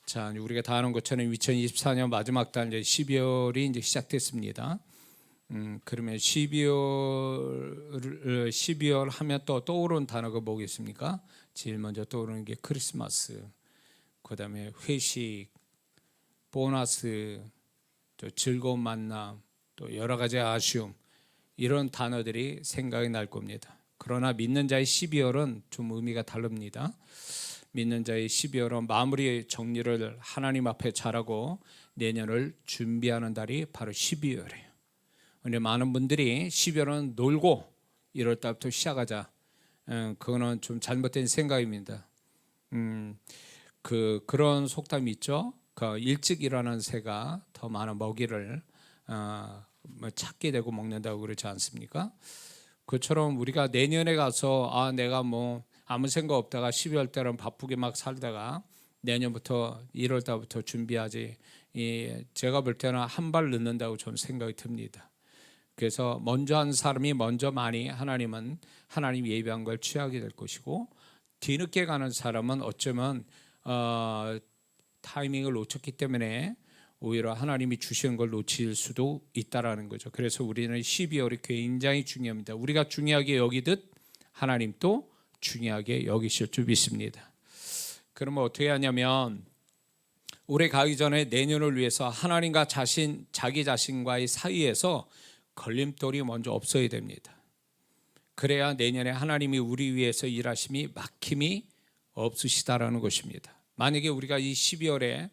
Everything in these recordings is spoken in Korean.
자, 우리가 다 아는 것처럼 2024년 마지막 달 이제 12월이 이제 시작됐습니다. 그러면 12월 하면 또 떠오르는 단어가 뭐겠습니까? 제일 먼저 떠오르는 게 크리스마스, 그다음에 회식, 보너스, 또 즐거운 만남, 또 여러 가지 아쉬움, 이런 단어들이 생각이 날 겁니다. 그러나 믿는 자의 12월은 좀 의미가 다릅니다. 믿는 자의 12월은 마무리 정리를 하나님 앞에 잘하고 내년을 준비하는 달이 바로 12월이에요. 근데 많은 분들이 12월은 놀고 1월 달부터 시작하자. 그거는 좀 잘못된 생각입니다. 그런 속담이 있죠. 일찍 일어나는 새가 더 많은 먹이를 찾게 되고 먹는다고 그러지 않습니까? 그처럼 우리가 내년에 가서 내가 뭐 아무 생각 없다가 12월 달은 바쁘게 막 살다가 내년부터 1월 달부터 준비하지, 제가 볼 때는 한 발 늦는다고 좀 생각이 듭니다. 그래서 먼저 한 사람이 먼저 많이 하나님 예비한 걸 취하게 될 것이고, 뒤늦게 가는 사람은 어쩌면 타이밍을 놓쳤기 때문에 오히려 하나님이 주시는 걸 놓칠 수도 있다라는 거죠. 그래서 우리는 12월이 굉장히 중요합니다. 우리가 중요하게 여기듯 하나님도 중요하게 여기실 줄 믿습니다. 그러면 어떻게 하냐면, 올해 가기 전에 내년을 위해서 하나님과 자기 자신과의 사이에서 걸림돌이 먼저 없어야 됩니다. 그래야 내년에 하나님이 우리 위해서 일하심이 막힘이 없으시다라는 것입니다. 만약에 우리가 이 12월에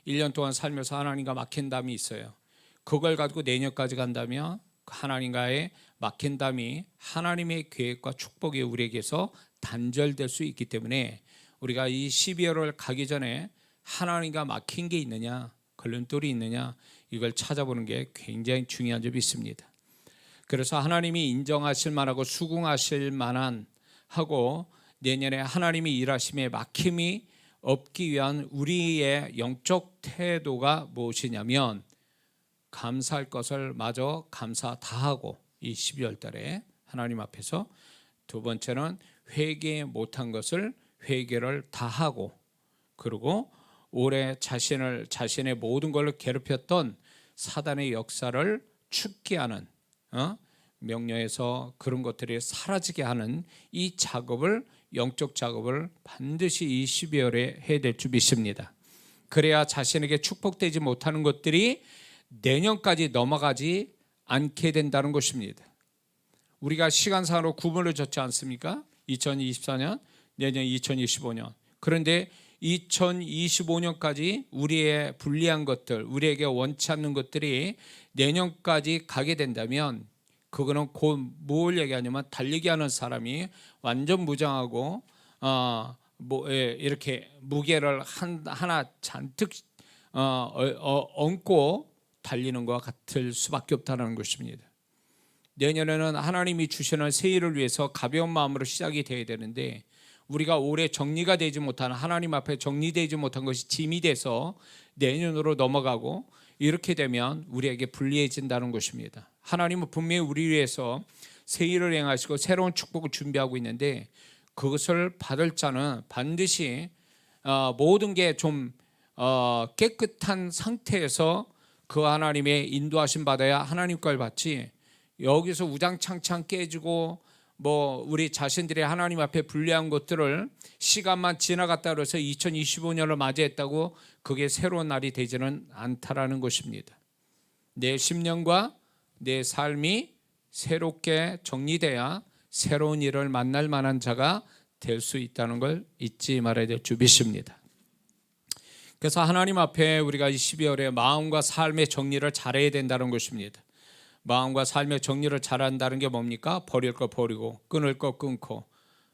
1년 동안 살면서 하나님과 막힌 담이 있어요. 그걸 가지고 내년까지 간다면 하나님과의 막힌 담이 하나님의 계획과 축복이 우리에게서 단절될 수 있기 때문에 우리가 이 12월을 가기 전에 하나님과 막힌 게 있느냐, 걸림돌이 있느냐, 이걸 찾아보는 게 굉장히 중요한 점이 있습니다. 그래서 하나님이 인정하실 만하고 수긍하실 만한 하고 내년에 하나님이 일하심에 막힘이 없기 위한 우리의 영적 태도가 무엇이냐면, 감사할 것을 마저 감사 다 하고 이 12월 달에 하나님 앞에서, 두 번째는 회개 못한 것을 회개를 다 하고, 그리고 올해 자신의 모든 걸로 괴롭혔던 사단의 역사를 죽게 하는, 명령에서 그런 것들이 사라지게 하는 이 작업을, 영적 작업을 반드시 이 12월에 해야 될 줄 믿습니다. 그래야 자신에게 축복되지 못하는 것들이 내년까지 넘어가지 않게 된다는 것입니다. 우리가 시간상으로 구분을 줬지 않습니까? 2024년, 내년 2025년. 그런데 2025년까지 우리의 불리한 것들, 우리에게 원치 않는 것들이 내년까지 가게 된다면, 그거는 곧 뭘 얘기하냐면, 달리기 하는 사람이 완전 무장하고 이렇게 무게를 하나 잔뜩 얹고 달리는 것과 같을 수밖에 없다는 것입니다. 내년에는 하나님이 주시는 새해를 위해서 가벼운 마음으로 시작이 되어야 되는데, 우리가 올해 정리가 되지 못한, 하나님 앞에 정리되지 못한 것이 짐이 돼서 내년으로 넘어가고, 이렇게 되면 우리에게 불리해진다는 것입니다. 하나님은 분명히 우리 위해서 새 일을 행하시고 새로운 축복을 준비하고 있는데, 그것을 받을 자는 반드시 모든 게 좀 깨끗한 상태에서 그 하나님의 인도하심 받아야 하나님 걸 받지, 여기서 우장창창 깨지고 우리 자신들이 하나님 앞에 불리한 것들을 시간만 지나갔다 그래서 2025년을 맞이했다고 그게 새로운 날이 되지는 않다라는 것입니다. 내 심령과 내 삶이 새롭게 정리돼야 새로운 일을 만날 만한 자가 될 수 있다는 걸 잊지 말아야 될 줄 믿습니다. 그래서 하나님 앞에 우리가 이 12월에 마음과 삶의 정리를 잘해야 된다는 것입니다. 마음과 삶의 정리를 잘한다는 게 뭡니까? 버릴 거 버리고, 끊을 거 끊고,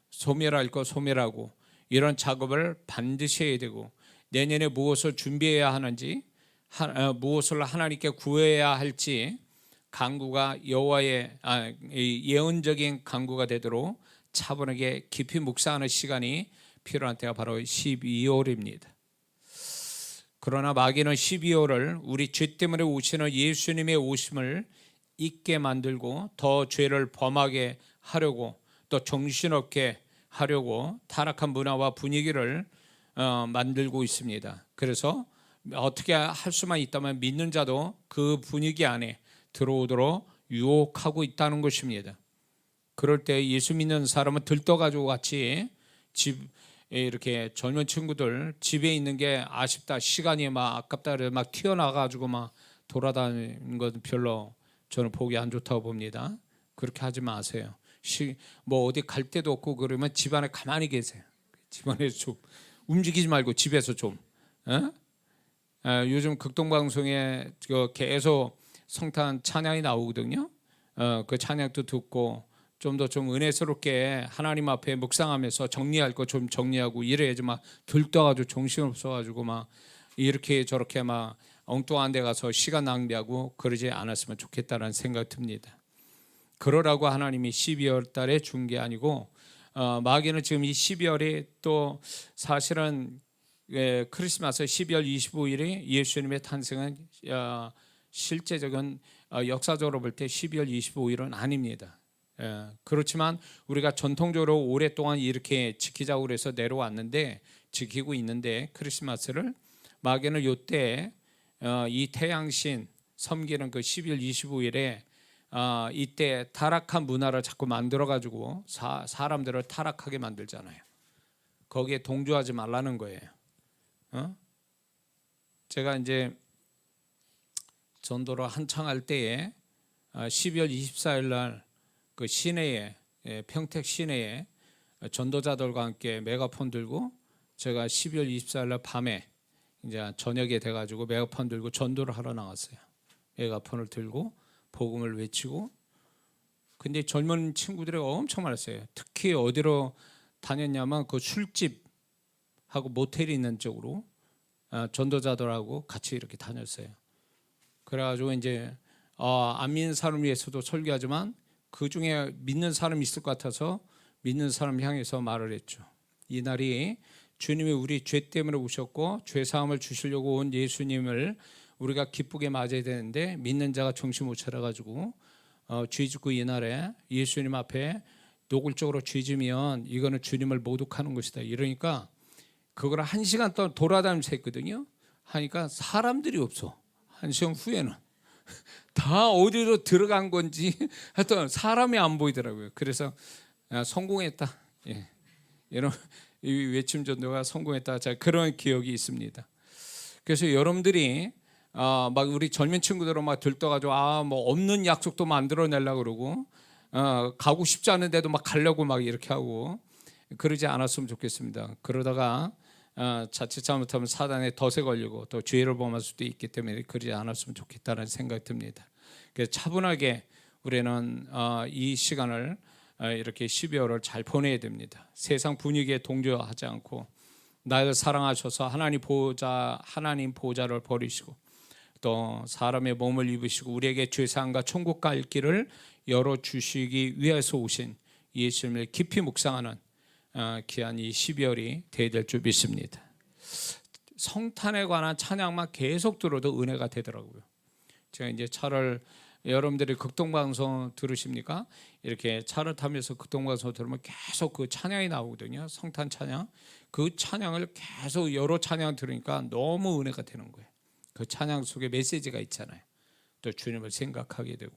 소멸할 거 소멸하고, 이런 작업을 반드시 해야 되고, 내년에 무엇을 준비해야 하는지, 무엇을 하나님께 구해야 할지, 간구가 여호와의 예언적인 간구가 되도록 차분하게 깊이 묵상하는 시간이 필요한 때가 바로 12월입니다. 그러나 마귀는 12월을 우리 죄 때문에 오시는 예수님의 오심을 잊게 만들고, 더 죄를 범하게 하려고, 또 정신없게 하려고 타락한 문화와 분위기를 만들고 있습니다. 그래서 어떻게 할 수만 있다면 믿는 자도 그 분위기 안에 들어오도록 유혹하고 있다는 것입니다. 그럴 때 예수 믿는 사람은 들떠가지고 같이 집 이렇게 젊은 친구들 집에 있는 게 아쉽다, 시간이 막 아깝다 그래서 막 튀어나가지고 막 돌아다니는 건 별로 저는 보기 안 좋다고 봅니다. 그렇게 하지 마세요. 뭐 어디 갈 데도 없고 그러면 집안에 가만히 계세요. 집안에서 좀 움직이지 말고 집에서 좀. 요즘 극동방송에 계속 성탄 찬양이 나오거든요. 그 찬양도 듣고 좀 더 좀 은혜스럽게 하나님 앞에 묵상하면서 정리할 거 좀 정리하고 이래야지 막 들떠가지고 정신없어가지고 막 이렇게 저렇게 막 엉뚱한 데 가서 시간 낭비하고 그러지 않았으면 좋겠다는 생각이 듭니다. 그러라고 하나님이 12월 달에 준 게 아니고 마귀는 지금 이 12월이 또 사실은 크리스마스 12월 25일이 예수님의 탄생은 실제적인 역사적으로 볼 때 12월 25일은 아닙니다. 그렇지만 우리가 전통적으로 오랫동안 이렇게 지키자고 그래서 내려왔는데 지키고 있는데 크리스마스를 마귀는 이때 이 태양신 섬기는 그 12월 25일에 이때 타락한 문화를 자꾸 만들어가지고 사람들을 타락하게 만들잖아요. 거기에 동조하지 말라는 거예요. 제가 이제 전도를 한창 할 때에 12월 24일 날 그 시내에 평택 시내에 전도자들과 함께 메가폰 들고 제가 12월 24일 날 밤에 이제 저녁에 돼가지고 메가폰 들고 전도를 하러 나갔어요. 메가폰을 들고 복음을 외치고. 근데 젊은 친구들이 엄청 많았어요. 특히 어디로 다녔냐면 그 술집하고 모텔이 있는 쪽으로 전도자들하고 같이 이렇게 다녔어요. 그래가지고 이제 안 믿는 사람 위해서도 설교하지만 그 중에 믿는 사람이 있을 것 같아서 믿는 사람 향해서 말을 했죠. 이 날이 주님이 우리 죄 때문에 오셨고 죄 사함을 주시려고 온 예수님을 우리가 기쁘게 맞아야 되는데 믿는 자가 정신 못 차려가지고 죄 짓고 이 날에 예수님 앞에 노골적으로 죄 지면 이거는 주님을 모독하는 것이다. 이러니까 그걸 1시간 동안 돌아다니면서 했거든요. 하니까 사람들이 없어. 1시간 후에는 다 어디로 들어간 건지 하여튼 사람이 안 보이더라고요. 그래서 성공했다. 이런 외침 전도가 성공했다. 자, 그런 기억이 있습니다. 그래서 여러분들이 막 우리 젊은 친구들은 막 들떠가지고 뭐 없는 약속도 만들어내려고 그러고 가고 싶지 않은데도 막 가려고 막 이렇게 하고 그러지 않았으면 좋겠습니다. 그러다가 자칫 잘못하면 사단의 덫에 걸리고 또 죄를 범할 수도 있기 때문에 그러지 않았으면 좋겠다는 생각이 듭니다. 그래서 차분하게 우리는 이 시간을 이렇게 12월을 잘 보내야 됩니다. 세상 분위기에 동조하지 않고 나를 사랑하셔서 하나님 보호자를 버리시고 또 사람의 몸을 입으시고 우리에게 죄사함과 천국 갈 길을 열어주시기 위해서 오신 예수님을 깊이 묵상하는 귀한 이 12월이 되어야 될 줄 믿습니다. 성탄에 관한 찬양만 계속 들어도 은혜가 되더라고요. 제가 이제 차를 여러분들이 극동방송 들으십니까? 이렇게 차를 타면서 극동방송 들으면 계속 그 찬양이 나오거든요. 성탄 찬양. 그 찬양을 계속 여러 찬양 들으니까 너무 은혜가 되는 거예요. 그 찬양 속에 메시지가 있잖아요. 또 주님을 생각하게 되고.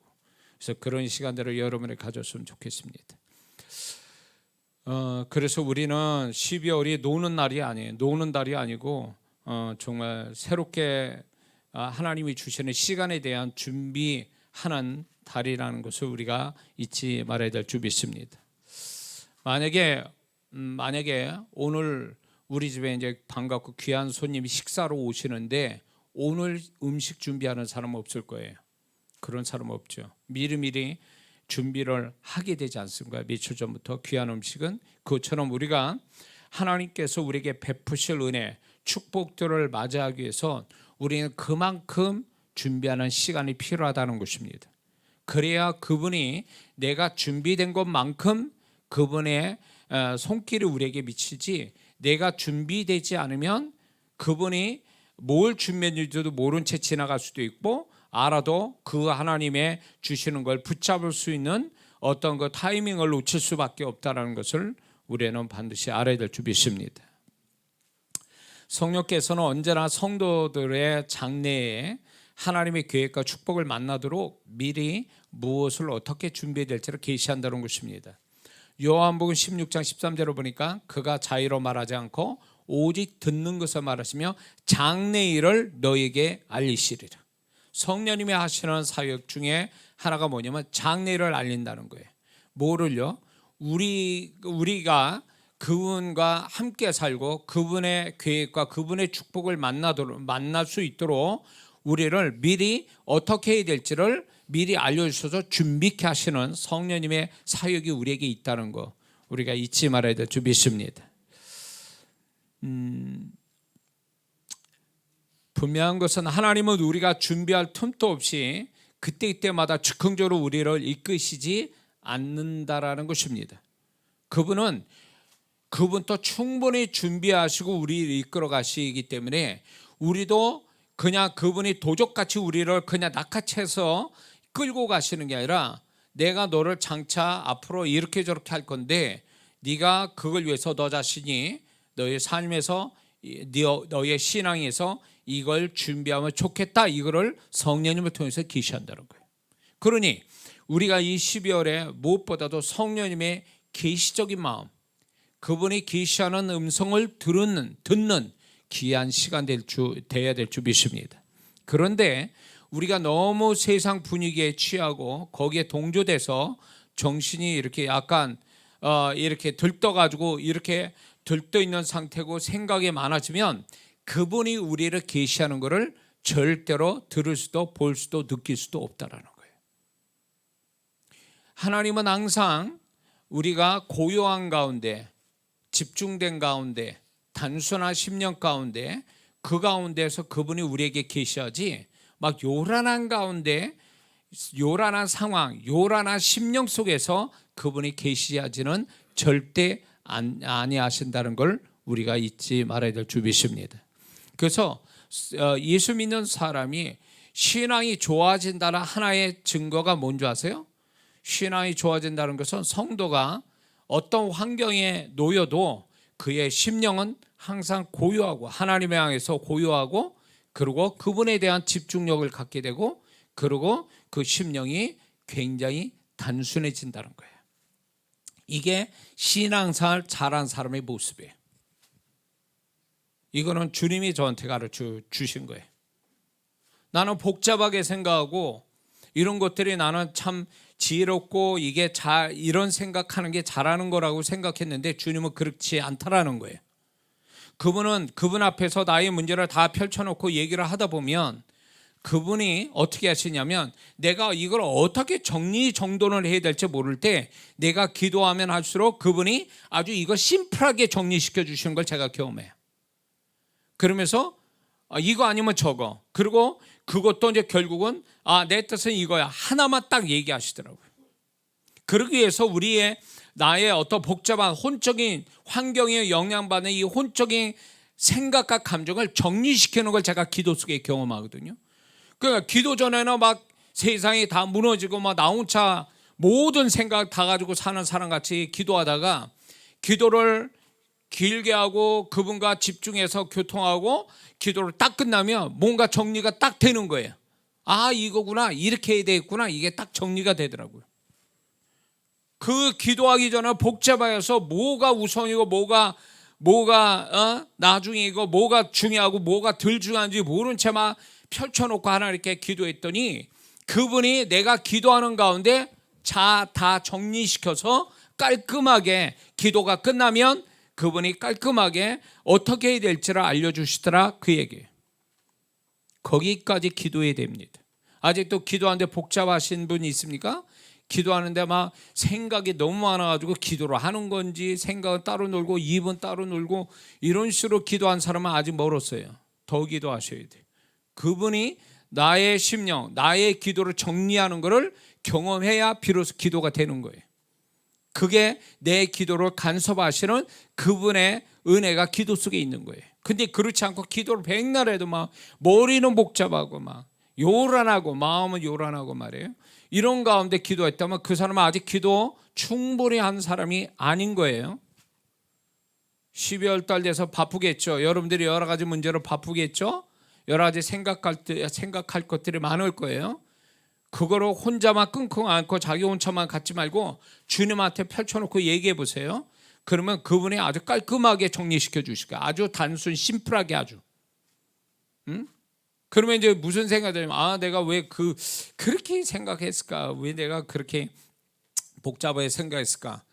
그래서 그런 시간들을 여러분이 가졌으면 좋겠습니다. 그래서 우리는 12월이 노는 날이 아니에요. 노는 달이 아니고 정말 새롭게 하나님이 주시는 시간에 대한 준비하는 달이라는 것을 우리가 잊지 말아야 될 줄 믿습니다. 만약에 오늘 우리 집에 이제 반갑고 귀한 손님이 식사로 오시는데 오늘 음식 준비하는 사람은 없을 거예요. 그런 사람 없죠. 미리미리 준비를 하게 되지 않습니까? 며칠 전부터 귀한 음식은 그것처럼 우리가 하나님께서 우리에게 베푸실 은혜, 축복들을 맞이하기 위해서 우리는 그만큼 준비하는 시간이 필요하다는 것입니다. 그래야 그분이 내가 준비된 것만큼 그분의 손길이 우리에게 미치지 내가 준비되지 않으면 그분이 뭘 준비했는지도 모른 채 지나갈 수도 있고 알아도 그 하나님의 주시는 걸 붙잡을 수 있는 어떤 그 타이밍을 놓칠 수밖에 없다는 것을 우리는 반드시 알아야 될 줄 믿습니다. 성령께서는 언제나 성도들의 장래에 하나님의 계획과 축복을 만나도록 미리 무엇을 어떻게 준비해야 될지를 계시한다는 것입니다. 요한복음 16장 13절을 보니까 그가 자의로 말하지 않고 오직 듣는 것을 말하시며 장래 일을 너에게 알리시리라. 성령님이 하시는 사역 중에 하나가 뭐냐면 장래 일을 알린다는 거예요. 뭐를요? 우리가 그분과 함께 살고 그분의 계획과 그분의 축복을 만날 수 있도록 우리를 미리 어떻게 해야 될지를 미리 알려주셔서 준비케 하시는 성령님의 사역이 우리에게 있다는 거 우리가 잊지 말아야 될 줄 믿습니다. 분명한 것은 하나님은 우리가 준비할 틈도 없이 그때마다 즉흥적으로 우리를 이끄시지 않는다라는 것입니다. 그분도 충분히 준비하시고 우리를 이끌어 가시기 때문에 우리도 그냥 그분이 도적같이 우리를 그냥 낚아채서 끌고 가시는 게 아니라 내가 너를 장차 앞으로 이렇게 저렇게 할 건데 네가 그걸 위해서 너 자신이 너의 삶에서 너의 신앙에서 이걸 준비하면 좋겠다, 이거를 성령님을 통해서 계시한다는 거예요. 그러니 우리가 이 12월에 무엇보다도 성령님의 계시적인 마음, 그분이 계시하는 음성을 듣는 귀한 시간 돼야 될 줄 믿습니다. 그런데 우리가 너무 세상 분위기에 취하고 거기에 동조돼서 정신이 이렇게 약간 이렇게 들떠가지고 이렇게 들떠 있는 상태고 생각이 많아지면 그분이 우리를 계시하는 것을 절대로 들을 수도 볼 수도 느낄 수도 없다라는 거예요. 하나님은 항상 우리가 고요한 가운데, 집중된 가운데, 단순한 심령 가운데, 그 가운데서 그분이 우리에게 계시하지 막 요란한 가운데, 요란한 상황, 요란한 심령 속에서 그분이 계시하지는 절대 아니하신다는 걸 우리가 잊지 말아야 될 줄 믿습니다. 그래서 예수 믿는 사람이 신앙이 좋아진다는 하나의 증거가 뭔지 아세요? 신앙이 좋아진다는 것은 성도가 어떤 환경에 놓여도 그의 심령은 항상 고요하고 하나님을 향해서 고요하고 그리고 그분에 대한 집중력을 갖게 되고 그리고 그 심령이 굉장히 단순해진다는 거예요. 이게 신앙생활 잘한 사람의 모습이에요. 이거는 주님이 저한테 가르쳐 주신 거예요. 나는 복잡하게 생각하고 이런 것들이 나는 참 지혜롭고 이게 이런 생각하는 게 잘하는 거라고 생각했는데 주님은 그렇지 않다라는 거예요. 그분은 그분 앞에서 나의 문제를 다 펼쳐놓고 얘기를 하다 보면 그분이 어떻게 하시냐면 내가 이걸 어떻게 정리정돈을 해야 될지 모를 때 내가 기도하면 할수록 그분이 아주 이거 심플하게 정리시켜 주시는 걸 제가 경험해요. 그러면서 이거 아니면 저거, 그리고 그것도 이제 결국은 내 뜻은 이거야 하나만 딱 얘기하시더라고요. 그러기 위해서 나의 어떤 복잡한 혼적인 환경에 영향받는 이 혼적인 생각과 감정을 정리시키는 걸 제가 기도 속에 경험하거든요. 그러니까 기도 전에는 막 세상이 다 무너지고 막 나 혼자 모든 생각 다 가지고 사는 사람같이 기도하다가 기도를 길게 하고 그분과 집중해서 교통하고 기도를 딱 끝나면 뭔가 정리가 딱 되는 거예요. 이거구나, 이렇게 해야 되겠구나, 이게 딱 정리가 되더라고요. 그 기도하기 전에 복잡하여서 뭐가 우선이고 뭐가 나중이고 뭐가 중요하고 뭐가 덜 중요한지 모른 채만 펼쳐놓고 하나님께 기도했더니 그분이 내가 기도하는 가운데 다 정리시켜서 깔끔하게 기도가 끝나면 그분이 깔끔하게 어떻게 해야 될지를 알려주시더라, 그 얘기예요. 거기까지 기도해야 됩니다. 아직도 기도하는데 복잡하신 분이 있습니까? 기도하는데 막 생각이 너무 많아가지고 기도를 하는 건지 생각은 따로 놀고 입은 따로 놀고 이런 식으로 기도한 사람은 아직 멀었어요. 더 기도하셔야 돼요. 그분이 나의 심령, 나의 기도를 정리하는 것을 경험해야 비로소 기도가 되는 거예요. 그게 내 기도를 간섭하시는 그분의 은혜가 기도 속에 있는 거예요. 근데 그렇지 않고 기도를 백날 해도 막 머리는 복잡하고 막 요란하고 마음은 요란하고 말이에요. 이런 가운데 기도했다면 그 사람은 아직 기도 충분히 한 사람이 아닌 거예요. 12월 달 돼서 바쁘겠죠. 여러분들이 여러 가지 문제로 바쁘겠죠. 여러 가지 생각할 것들이 많을 거예요. 그거로 혼자만 끙끙 앓고 자기 혼자만 갖지 말고 주님한테 펼쳐놓고 얘기해 보세요. 그러면 그분이 아주 깔끔하게 정리시켜 주실 거예요. 아주 단순 심플하게 아주. 그러면 이제 무슨 생각이 들면 내가 왜 그렇게 생각했을까? 왜 내가 그렇게 복잡하게 생각했을까?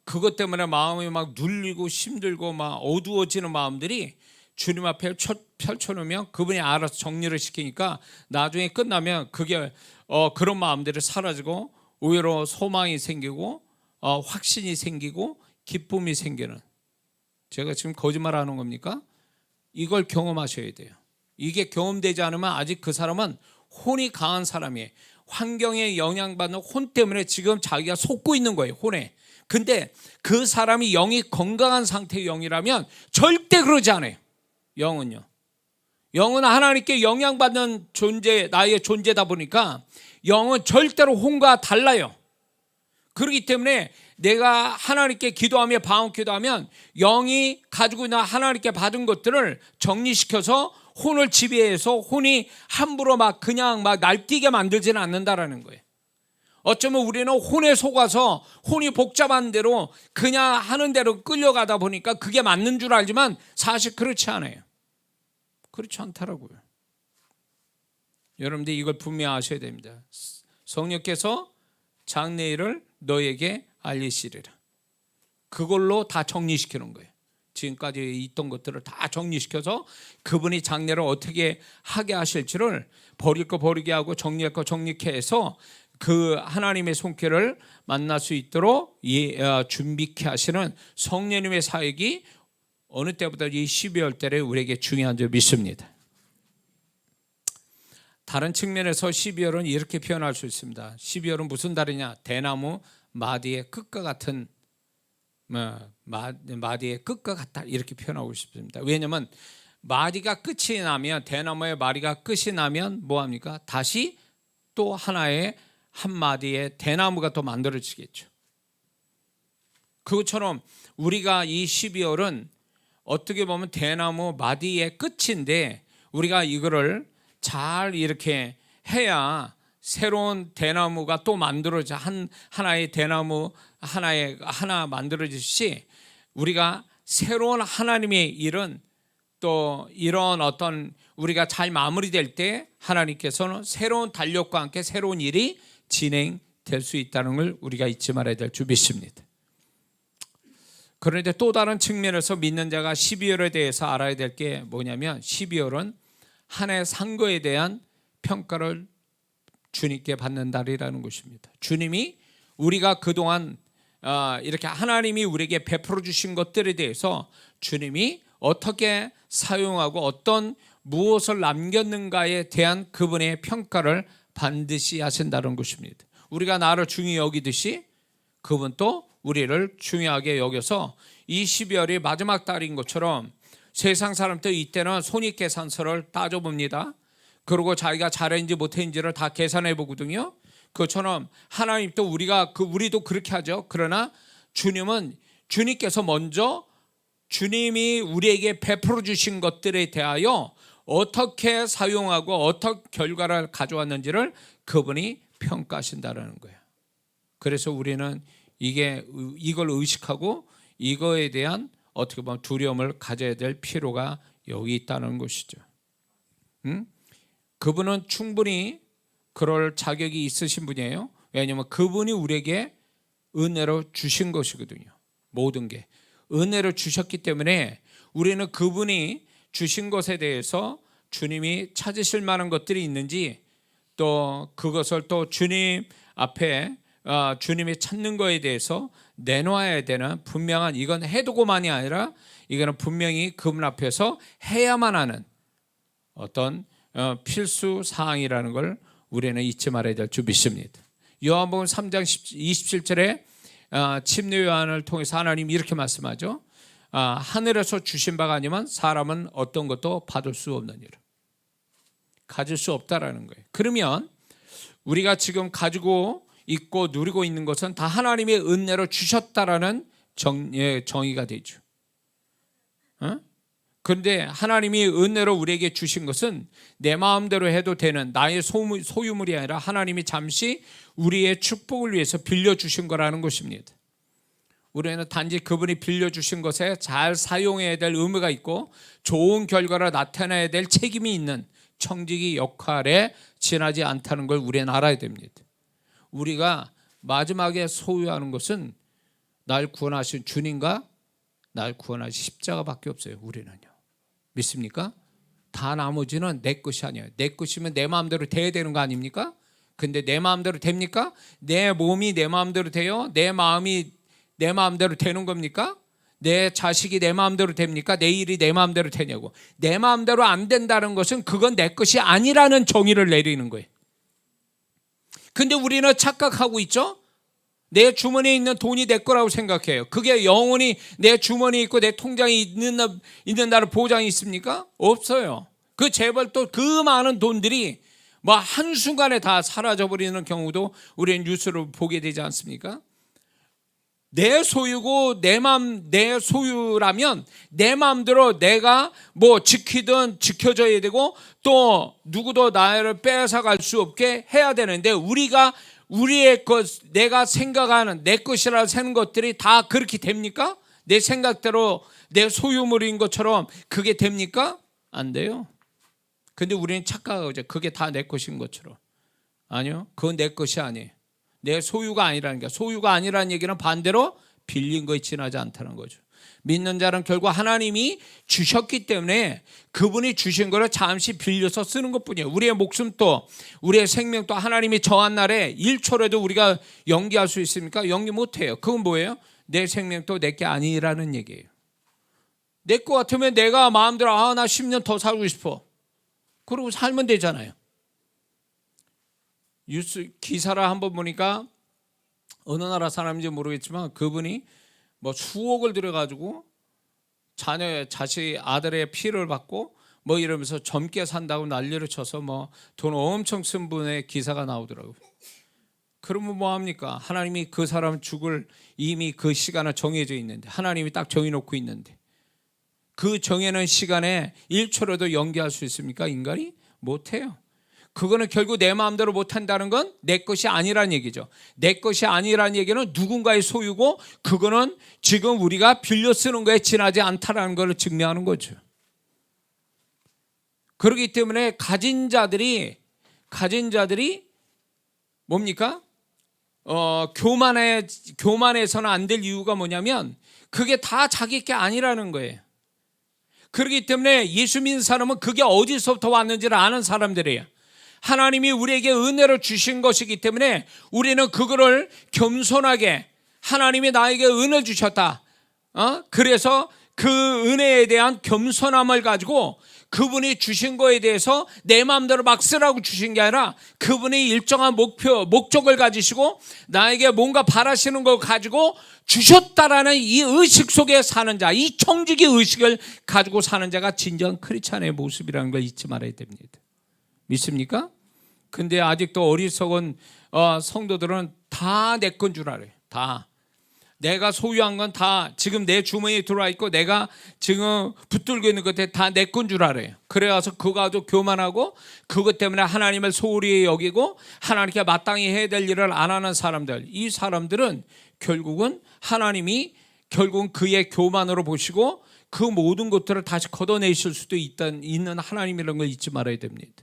그것 때문에 마음이 막 눌리고 힘들고 막 어두워지는 마음들이 주님 앞에 펼쳐놓으면 그분이 알아서 정리를 시키니까 나중에 끝나면 그게 그런 마음들이 사라지고 오히려 소망이 생기고 확신이 생기고 기쁨이 생기는. 제가 지금 거짓말하는 겁니까? 이걸 경험하셔야 돼요. 이게 경험되지 않으면 아직 그 사람은 혼이 강한 사람이에요. 환경에 영향받는 혼 때문에 지금 자기가 속고 있는 거예요. 혼에. 근데 그 사람이 영이 건강한 상태의 영이라면 절대 그러지 않아요. 영은요. 영은 하나님께 영향받는 존재, 나의 존재다 보니까 영은 절대로 혼과 달라요. 그렇기 때문에 내가 하나님께 기도하며 방언 기도하면 영이 가지고 있는 하나님께 받은 것들을 정리시켜서 혼을 지배해서 혼이 함부로 그냥 날뛰게 만들지는 않는다라는 거예요. 어쩌면 우리는 혼에 속아서 혼이 복잡한 대로 그냥 하는 대로 끌려가다 보니까 그게 맞는 줄 알지만 사실 그렇지 않아요. 그렇지 않더라고요. 여러분들 이걸 분명히 아셔야 됩니다. 성령께서 장래일을 너에게 알리시리라. 그걸로 다 정리시키는 거예요. 지금까지 있던 것들을 다 정리시켜서 그분이 장래를 어떻게 하게 하실지를 버릴 거 버리게 하고 정리할 거 정리케 해서 그 하나님의 손길을 만날 수 있도록 준비케 하시는 성령님의 사역이 어느 때보다 이 12월 달에 우리에게 중요한 줄 믿습니다. 다른 측면에서 12월은 이렇게 표현할 수 있습니다. 12월은 무슨 달이냐? 대나무 마디의 끝과 같은 마디의 끝과 같다 이렇게 표현하고 싶습니다. 왜냐하면 마디가 끝이 나면 대나무의 마디가 끝이 나면 뭐합니까? 다시 또 하나의 한 마디의 대나무가 또 만들어지겠죠. 그것처럼 우리가 이 12월은 어떻게 보면 대나무 마디의 끝인데 우리가 이거를 잘 이렇게 해야 새로운 대나무가 또 만들어져 하나의 대나무 하나 만들어지듯이 우리가 새로운 하나님의 일은 또 이런 어떤 우리가 잘 마무리될 때 하나님께서는 새로운 달력과 함께 새로운 일이 진행될 수 있다는 걸 우리가 잊지 말아야 될 줄 믿습니다. 그런데 또 다른 측면에서 믿는 자가 12월에 대해서 알아야 될 게 뭐냐면 12월은 한 해 산 거에 대한 평가를 주님께 받는 달이라는 것입니다. 주님이 우리가 그동안 이렇게 하나님이 우리에게 베풀어 주신 것들에 대해서 주님이 어떻게 사용하고 어떤 무엇을 남겼는가에 대한 그분의 평가를 반드시 하신다는 것입니다. 우리가 나를 중요히 여기듯이 그분도 우리를 중요하게 여겨서 이 12월이 마지막 달인 것처럼 세상 사람들 이때는 손익계산서를 따져봅니다. 그리고 자기가 잘했는지 못했는지를 다 계산해 보거든요. 그것처럼 하나님도 우리도 그렇게 하죠. 그러나 주님은 주님께서 먼저 주님이 우리에게 베풀어 주신 것들에 대하여 어떻게 사용하고 어떤 결과를 가져왔는지를 그분이 평가하신다는 거예요. 그래서 우리는 이걸 의식하고 이거에 대한 어떻게 보면 두려움을 가져야 될 필요가 여기 있다는 것이죠. 그분은 충분히 그럴 자격이 있으신 분이에요. 왜냐하면 그분이 우리에게 은혜로 주신 것이거든요. 모든 게 은혜로 주셨기 때문에 우리는 그분이 주신 것에 대해서 주님이 찾으실 만한 것들이 있는지 또 그것을 또 주님 앞에 주님이 찾는 거에 대해서 내놓아야 되는 분명한 이건 해두고만이 아니라 이거는 분명히 그분 앞에서 해야만 하는 어떤 필수 사항이라는 걸 우리는 잊지 말아야 될 줄 믿습니다. 요한복음 3장 27절에 침례 요한을 통해서 하나님이 이렇게 말씀하죠. 하늘에서 주신 바가 아니면 사람은 어떤 것도 받을 수 없느니라. 가질 수 없다라는 거예요. 그러면 우리가 지금 가지고 있고 누리고 있는 것은 다 하나님의 은혜로 주셨다라는 정의가 되죠. 그런데 하나님이 은혜로 우리에게 주신 것은 내 마음대로 해도 되는 나의 소유물이 아니라 하나님이 잠시 우리의 축복을 위해서 빌려주신 거라는 것입니다. 우리는 단지 그분이 빌려주신 것에 잘 사용해야 될 의무가 있고 좋은 결과를 나타내야 될 책임이 있는 청지기 역할에 지나지 않다는 걸 우리는 알아야 됩니다. 우리가 마지막에 소유하는 것은 날 구원하신 주님과 날 구원하신 십자가밖에 없어요. 우리는요. 믿습니까? 다 나머지는 내 것이 아니에요. 내 것이면 내 마음대로 돼야 되는 거 아닙니까? 근데 내 마음대로 됩니까? 내 몸이 내 마음대로 돼요? 내 마음이 내 마음대로 되는 겁니까? 내 자식이 내 마음대로 됩니까? 내 일이 내 마음대로 되냐고. 내 마음대로 안 된다는 것은 그건 내 것이 아니라는 정의를 내리는 거예요. 근데 우리는 착각하고 있죠? 내 주머니에 있는 돈이 내 거라고 생각해요. 그게 영원히 내 주머니에 있고 내 통장에 있는다는 보장이 있습니까? 없어요. 그 재벌 또 그 많은 돈들이 뭐 한순간에 다 사라져버리는 경우도 우리는 뉴스로 보게 되지 않습니까? 내 소유고 내 소유라면 내 마음대로 내가 뭐 지키든 지켜줘야 되고 또 누구도 나를 뺏어갈 수 없게 해야 되는데 우리가 우리의 것, 내가 생각하는 내 것이라 세는 것들이 다 그렇게 됩니까? 내 생각대로 내 소유물인 것처럼 그게 됩니까? 안 돼요. 근데 우리는 착각하죠. 그게 다 내 것인 것처럼. 아니요. 그건 내 것이 아니에요. 내 소유가 아니라는 게, 소유가 아니라는 얘기는 반대로 빌린 거에 지나지 않다는 거죠. 믿는 자는 결국 하나님이 주셨기 때문에 그분이 주신 거를 잠시 빌려서 쓰는 것뿐이에요. 우리의 목숨도 우리의 생명도 하나님이 정한 날에 1초라도 우리가 연기할 수 있습니까? 연기 못해요. 그건 뭐예요? 내 생명도 내게 아니라는 얘기예요. 내 거 같으면 내가 마음대로 나 10년 더 살고 싶어. 그러고 살면 되잖아요. 뉴스 기사를 한번 보니까 어느 나라 사람인지 모르겠지만 그분이 뭐 수억을 들여가지고 자식 아들의 피를 받고 뭐 이러면서 젊게 산다고 난리를 쳐서 뭐 돈 엄청 쓴 분의 기사가 나오더라고요. 그러면 뭐 합니까? 하나님이 그 사람 죽을 이미 그 시간은 정해져 있는데 하나님이 딱 정해놓고 있는데 그 정해놓은 시간에 1초라도 연기할 수 있습니까? 인간이? 못해요. 그거는 결국 내 마음대로 못한다는 건 내 것이 아니라는 얘기죠. 내 것이 아니라는 얘기는 누군가의 소유고 그거는 지금 우리가 빌려 쓰는 거에 지나지 않다라는 걸 증명하는 거죠. 그렇기 때문에 가진 자들이 뭡니까? 교만해서는 안 될 이유가 뭐냐면 그게 다 자기 게 아니라는 거예요. 그렇기 때문에 예수 믿는 사람은 그게 어디서부터 왔는지를 아는 사람들이에요. 하나님이 우리에게 은혜를 주신 것이기 때문에 우리는 그거를 겸손하게 하나님이 나에게 은혜 주셨다. 그래서 그 은혜에 대한 겸손함을 가지고 그분이 주신 거에 대해서 내 마음대로 막 쓰라고 주신 게 아니라 그분이 일정한 목적을 가지시고 나에게 뭔가 바라시는 걸 가지고 주셨다라는 이 의식 속에 사는 자, 이 청지기 의식을 가지고 사는 자가 진정한 크리스찬의 모습이라는 걸 잊지 말아야 됩니다. 믿습니까? 근데 아직도 어리석은 성도들은 다 내 건 줄 알아요. 다. 내가 소유한 건 다 지금 내 주머니에 들어와 있고 내가 지금 붙들고 있는 것들 다 내 건 줄 알아요. 그래서 그거 가지고 교만하고 그것 때문에 하나님을 소홀히 여기고 하나님께 마땅히 해야 될 일을 안 하는 사람들, 이 사람들은 결국은 하나님이 결국은 그의 교만으로 보시고 그 모든 것들을 다시 걷어내실 수도 있는 하나님이라는 걸 잊지 말아야 됩니다.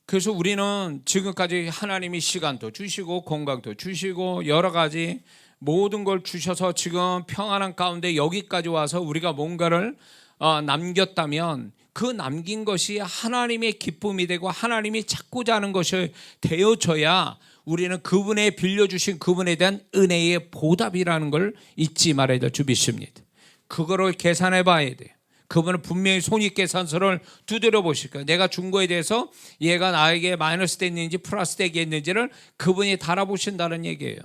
그래서 우리는 지금까지 하나님이 시간도 주시고 건강도 주시고 여러 가지 모든 걸 주셔서 지금 평안한 가운데 여기까지 와서 우리가 뭔가를 남겼다면 그 남긴 것이 하나님의 기쁨이 되고 하나님이 찾고자 하는 것이 되어져야 우리는 그분의 빌려주신 그분에 대한 은혜의 보답이라는 걸 잊지 말아야 될 줄 믿습니다. 그거를 계산해 봐야 돼요. 그분은 분명히 손익계산서를 두드려 보실 거예요. 내가 준 거에 대해서 얘가 나에게 마이너스 됐는지 플러스 되겠는지를 그분이 달아보신다는 얘기예요.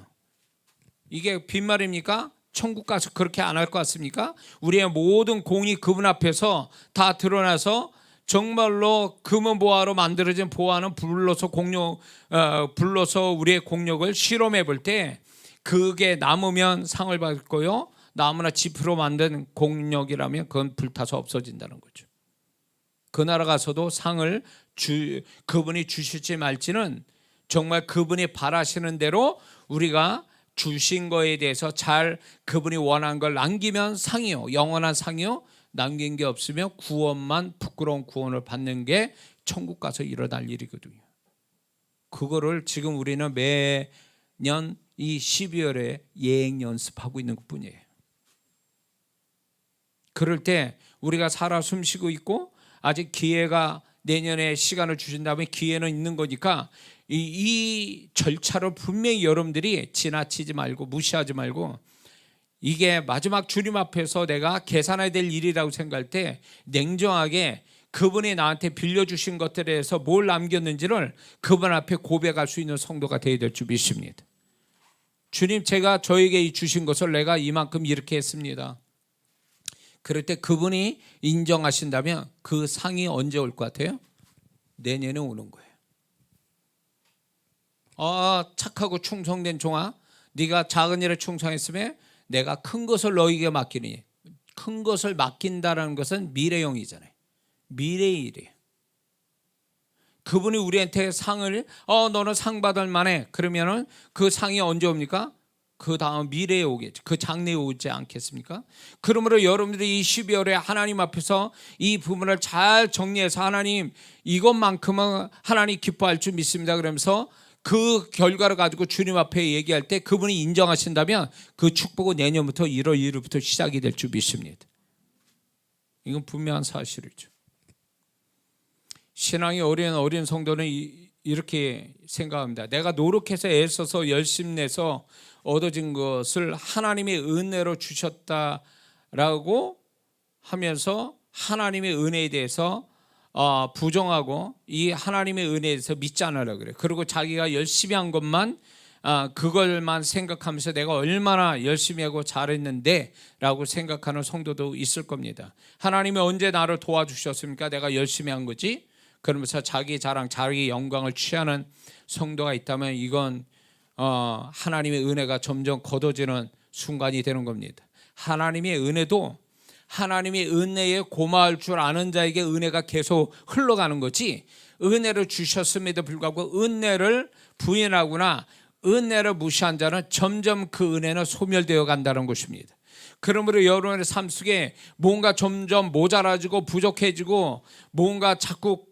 이게 빈말입니까? 천국 가서 그렇게 안 할 것 같습니까? 우리의 모든 공이 그분 앞에서 다 드러나서 정말로 금은 보화로 만들어진 보화는 불로서 우리의 공력을 실험해 볼 때 그게 남으면 상을 받을 거요. 나무나 지프로 만든 공력이라면 그건 불타서 없어진다는 거죠. 그 나라 가서도 상을 그분이 주실지 말지는 정말 그분이 바라시는 대로 우리가 주신 거에 대해서 잘 그분이 원한 걸 남기면 상이요, 영원한 상이요. 남긴 게 없으면 구원만, 부끄러운 구원을 받는 게 천국 가서 일어날 일이거든요. 그거를 지금 우리는 매년 이 12월에 예행 연습하고 있는 것뿐이에요. 그럴 때 우리가 살아 숨쉬고 있고 아직 기회가, 내년에 시간을 주신다면 기회는 있는 거니까 이 절차를 분명히 여러분들이 지나치지 말고 무시하지 말고, 이게 마지막 주님 앞에서 내가 계산해야 될 일이라고 생각할 때 냉정하게 그분이 나한테 빌려주신 것들에 대해서 뭘 남겼는지를 그분 앞에 고백할 수 있는 성도가 되어야 될 줄 믿습니다. 주님, 제가 저에게 주신 것을 내가 이만큼 이렇게 했습니다. 그럴 때 그분이 인정하신다면 그 상이 언제 올 것 같아요? 내년에 오는 거예요. 착하고 충성된 종아, 네가 작은 일에 충성했으면 내가 큰 것을 너에게 맡기니. 큰 것을 맡긴다는 것은 미래형이잖아요. 미래의 일이에요. 그분이 우리한테 상을 너는 상 받을 만해. 그러면은 그 상이 언제 옵니까? 그 다음 미래에 오겠죠. 그 장래에 오지 않겠습니까? 그러므로 여러분들이 이 12월에 하나님 앞에서 이 부분을 잘 정리해서 하나님, 이것만큼은 하나님 기뻐할 줄 믿습니다. 그러면서 그 결과를 가지고 주님 앞에 얘기할 때 그분이 인정하신다면 그 축복은 내년부터 1월 1일부터 시작이 될 줄 믿습니다. 이건 분명한 사실이죠. 신앙이 어린 성도는 이렇게 생각합니다. 내가 노력해서 애써서 열심 내서 얻어진 것을 하나님의 은혜로 주셨다라고 하면서 하나님의 은혜에 대해서 부정하고 이 하나님의 은혜에 대해서 믿지 않으라 그래요. 그리고 자기가 열심히 한 것만 그걸만 생각하면서 내가 얼마나 열심히 하고 잘했는데 라고 생각하는 성도도 있을 겁니다. 하나님이 언제 나를 도와주셨습니까? 내가 열심히 한 거지. 그러면서 자기 자랑, 자기 영광을 취하는 성도가 있다면 이건 하나님의 은혜가 점점 걷어지는 순간이 되는 겁니다. 하나님의 은혜도 하나님의 은혜에 고마울 줄 아는 자에게 은혜가 계속 흘러가는 거지, 은혜를 주셨음에도 불구하고 은혜를 부인하거나 은혜를 무시한 자는 점점 그 은혜는 소멸되어 간다는 것입니다. 그러므로 여러분의 삶 속에 뭔가 점점 모자라지고 부족해지고 뭔가 자꾸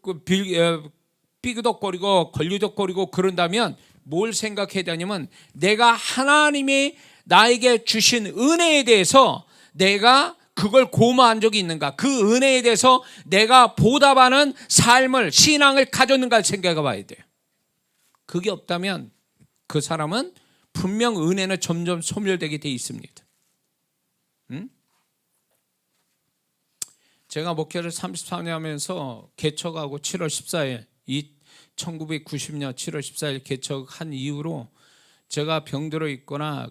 삐그덕거리고 걸리덕거리고 그런다면 뭘 생각해야 되냐면, 내가 하나님이 나에게 주신 은혜에 대해서 내가 그걸 고마한 적이 있는가, 그 은혜에 대해서 내가 보답하는 삶을, 신앙을 가졌는가 생각해 봐야 돼요. 그게 없다면 그 사람은 분명 은혜는 점점 소멸되게 돼 있습니다. 제가 목회를 34년 하면서 개척하고 7월 14일 1990년 7월 14일 개척한 이후로 제가 병들어 있거나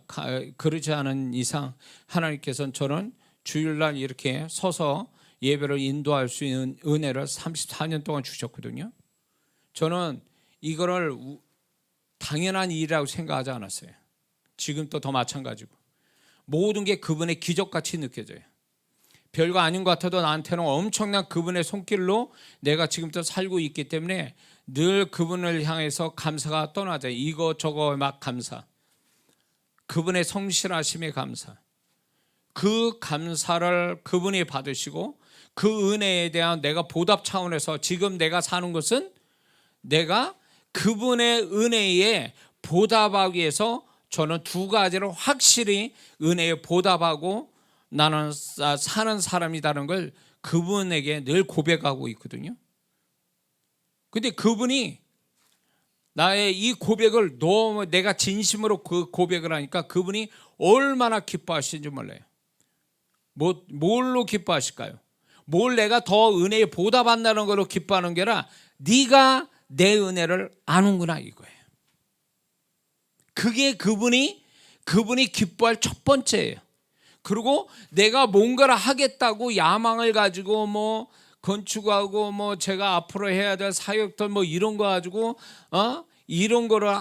그러지 않은 이상 하나님께서는 저는 주일날 이렇게 서서 예배를 인도할 수 있는 은혜를 34년 동안 주셨거든요. 저는 이거를 당연한 일이라고 생각하지 않았어요. 지금도 더 마찬가지고 모든 게 그분의 기적같이 느껴져요. 별거 아닌 것 같아도 나한테는 엄청난 그분의 손길로 내가 지금도 살고 있기 때문에 늘 그분을 향해서 감사가 떠나져요. 이거저거 막 감사, 그분의 성실하심에 감사, 그 감사를 그분이 받으시고 그 은혜에 대한 내가 보답 차원에서 지금 내가 사는 것은 내가 그분의 은혜에 보답하기 위해서 저는 두 가지를 확실히 은혜에 보답하고 나는 사는 사람이라는 걸 그분에게 늘 고백하고 있거든요. 근데 그분이 나의 이 고백을 너무 내가 진심으로 그 고백을 하니까 그분이 얼마나 기뻐하시는지 몰라요. 뭘로 기뻐하실까요? 뭘 내가 더 은혜에 보답한다는 걸로 기뻐하는 게 아니라 네가 내 은혜를 아는구나 이거예요. 그게 그분이 기뻐할 첫 번째예요. 그리고 내가 뭔가를 하겠다고 야망을 가지고 건축하고 제가 앞으로 해야 될 사역들 이런 거 가지고 이런 거를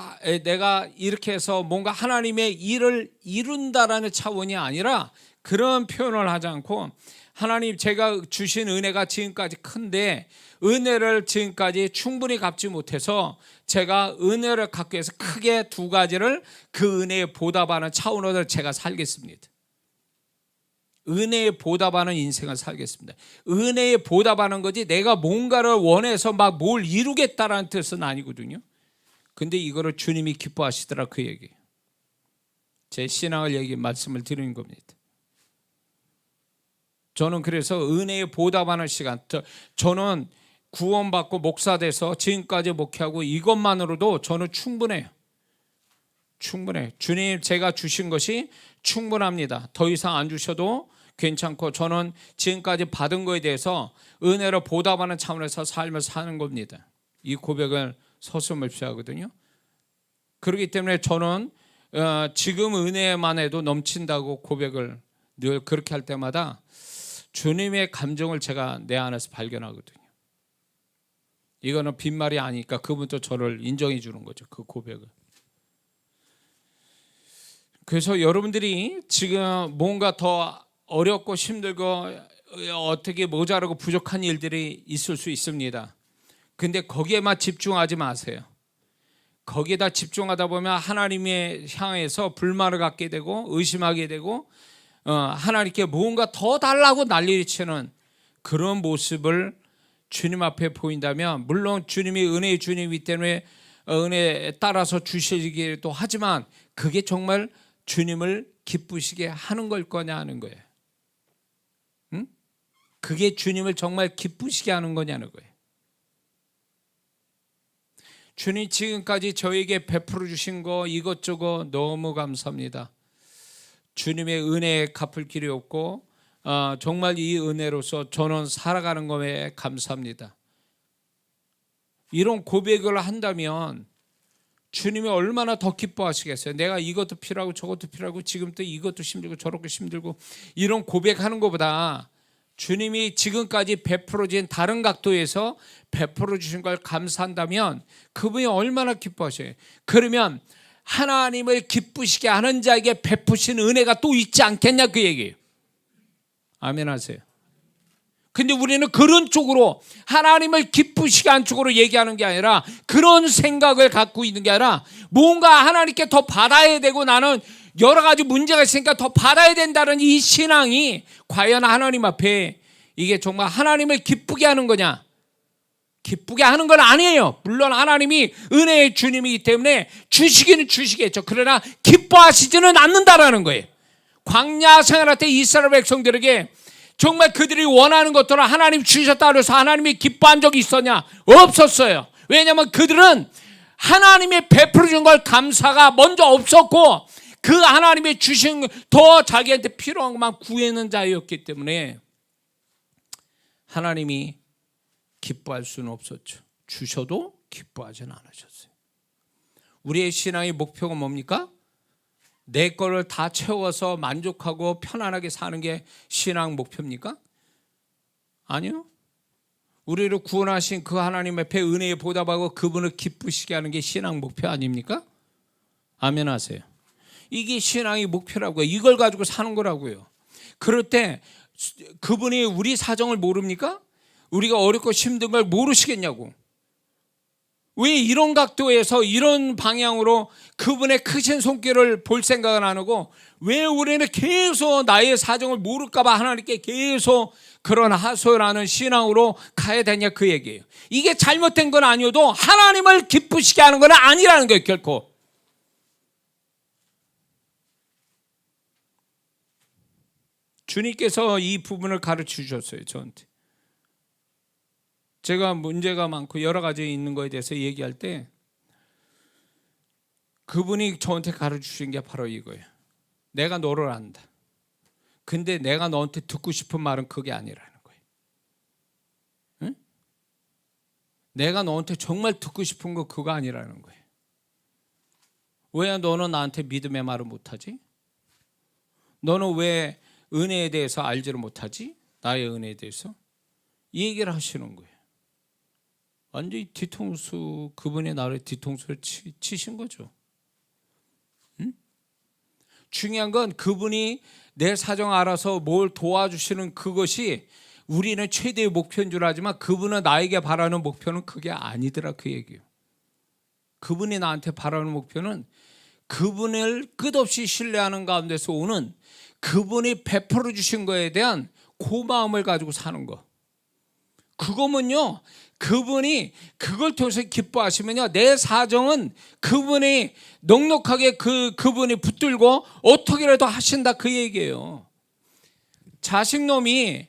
내가 이렇게 해서 뭔가 하나님의 일을 이룬다라는 차원이 아니라 그런 표현을 하지 않고 하나님 제가 주신 은혜가 지금까지 큰데 은혜를 지금까지 충분히 갚지 못해서 제가 은혜를 갖기 위해서 크게 두 가지를 그 은혜에 보답하는 차원으로 제가 살겠습니다. 은혜에 보답하는 인생을 살겠습니다. 은혜에 보답하는 거지 내가 뭔가를 원해서 막 뭘 이루겠다라는 뜻은 아니거든요. 근데 이거를 주님이 기뻐하시더라 그 얘기예요. 제 신앙을 말씀을 드리는 겁니다. 저는 그래서 은혜에 보답하는 시간, 저는 구원받고 목사 돼서 지금까지 목회하고 이것만으로도 저는 충분해요. 충분해요. 주님 제가 주신 것이 충분합니다. 더 이상 안 주셔도 괜찮고 저는 지금까지 받은 거에 대해서 은혜로 보답하는 차원에서 삶을 사는 겁니다. 이 고백을 서슴없이 하거든요. 그렇기 때문에 저는 지금 은혜만 해도 넘친다고 고백을 늘 그렇게 할 때마다 주님의 감정을 제가 내 안에서 발견하거든요. 이거는 빈말이 아니니까 그분도 저를 인정해 주는 거죠. 그 고백을. 그래서 여러분들이 지금 뭔가 더 어렵고 힘들고 어떻게 모자라고 부족한 일들이 있을 수 있습니다. 근데 거기에만 집중하지 마세요. 거기에다 집중하다 보면 하나님에 향해서 불만을 갖게 되고 의심하게 되고 하나님께 뭔가 더 달라고 난리를 치는 그런 모습을 주님 앞에 보인다면 물론 주님이 은혜의 주님이기 때문에 은혜에 따라서 주시기도 하지만 그게 정말 주님을 기쁘시게 하는 걸 거냐 하는 거예요. 응? 그게 주님을 정말 기쁘시게 하는 거냐는 거예요. 주님 지금까지 저에게 베풀어 주신 거 이것저것 너무 감사합니다. 주님의 은혜에 갚을 길이 없고 정말 이 은혜로서 저는 살아가는 것에 감사합니다. 이런 고백을 한다면 주님이 얼마나 더 기뻐하시겠어요. 내가 이것도 필요하고 저것도 필요하고 지금 또 이것도 힘들고 저렇게 힘들고 이런 고백하는 것보다 주님이 지금까지 베풀어진 다른 각도에서 베풀어 주신 걸 감사한다면 그분이 얼마나 기뻐하셔요. 그러면 하나님을 기쁘시게 하는 자에게 베푸신 은혜가 또 있지 않겠냐 그 얘기예요. 아멘 하세요. 근데 우리는 그런 쪽으로 하나님을 기쁘시게 한 쪽으로 얘기하는 게 아니라 그런 생각을 갖고 있는 게 아니라 뭔가 하나님께 더 받아야 되고 나는 여러 가지 문제가 있으니까 더 받아야 된다는 이 신앙이 과연 하나님 앞에 이게 정말 하나님을 기쁘게 하는 거냐? 기쁘게 하는 건 아니에요. 물론 하나님이 은혜의 주님이기 때문에 주시기는 주시겠죠. 그러나 기뻐하시지는 않는다라는 거예요. 광야 생활할 때 이스라엘 백성들에게 정말 그들이 원하는 것들을 하나님 주셨다 그래서 하나님이 기뻐한 적이 있었냐? 없었어요. 왜냐하면 그들은 하나님이 베풀어 준 걸 감사가 먼저 없었고 그 하나님이 주신 더 자기한테 필요한 것만 구하는 자였기 때문에 하나님이 기뻐할 수는 없었죠. 주셔도 기뻐하지는 않으셨어요. 우리의 신앙의 목표가 뭡니까? 내 거를 다 채워서 만족하고 편안하게 사는 게 신앙 목표입니까? 아니요. 우리를 구원하신 그 하나님 앞에 은혜에 보답하고 그분을 기쁘시게 하는 게 신앙 목표 아닙니까? 아멘 하세요. 이게 신앙의 목표라고요. 이걸 가지고 사는 거라고요. 그럴 때 그분이 우리 사정을 모릅니까? 우리가 어렵고 힘든 걸 모르시겠냐고. 왜 이런 각도에서 이런 방향으로 그분의 크신 손길을 볼 생각은 안 하고 왜 우리는 계속 나의 사정을 모를까 봐 하나님께 계속 그런 하소연하는 신앙으로 가야 되냐 그 얘기예요. 이게 잘못된 건 아니어도 하나님을 기쁘시게 하는 건 아니라는 거예요. 결코. 주님께서 이 부분을 가르쳐 주셨어요. 저한테. 제가 문제가 많고 여러 가지 있는 거에 대해서 얘기할 때 그분이 저한테 가르쳐 주신 게 바로 이거예요. 내가 너를 안다. 근데 내가 너한테 듣고 싶은 말은 그게 아니라는 거예요. 응? 내가 너한테 정말 듣고 싶은 거 그거 아니라는 거예요. 왜 너는 나한테 믿음의 말을 못하지? 너는 왜 은혜에 대해서 알지를 못하지? 나의 은혜에 대해서? 이 얘기를 하시는 거예요. 완전히 뒤통수, 그분의 나를 뒤통수를 치신 거죠. 응? 중요한 건 그분이 내 사정 알아서 뭘 도와주시는 그것이 우리는 최대의 목표인 줄 알지만 그분은 나에게 바라는 목표는 그게 아니더라, 그 얘기예요. 그분이 나한테 바라는 목표는 그분을 끝없이 신뢰하는 가운데서 오는 그분이 베풀어 주신 거에 대한 고마움을 가지고 사는 거. 그거면요, 그분이 그걸 통해서 기뻐하시면요, 내 사정은 그분이 넉넉하게 그분이 붙들고 어떻게라도 하신다, 그 얘기예요. 자식놈이,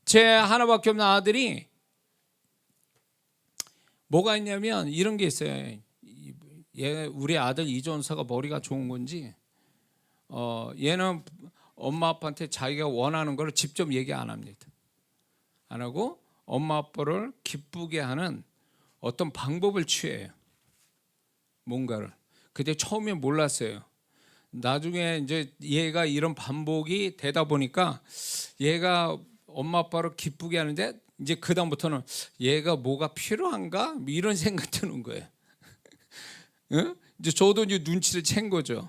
제 하나밖에 없는 아들이 뭐가 있냐면 이런 게 있어요. 우리 아들 이전사가 머리가 좋은 건지 얘는 엄마 아빠한테 자기가 원하는 걸 직접 얘기 안 합니다. 안 하고 엄마 아빠를 기쁘게 하는 어떤 방법을 취해요. 뭔가를. 근데 처음에 몰랐어요. 나중에 이제 얘가 이런 반복이 되다 보니까 얘가 엄마 아빠를 기쁘게 하는데 이제 그다음부터는 얘가 뭐가 필요한가? 이런 생각 드는 거예요. 응? 이제 저도 이제 눈치를 챈 거죠.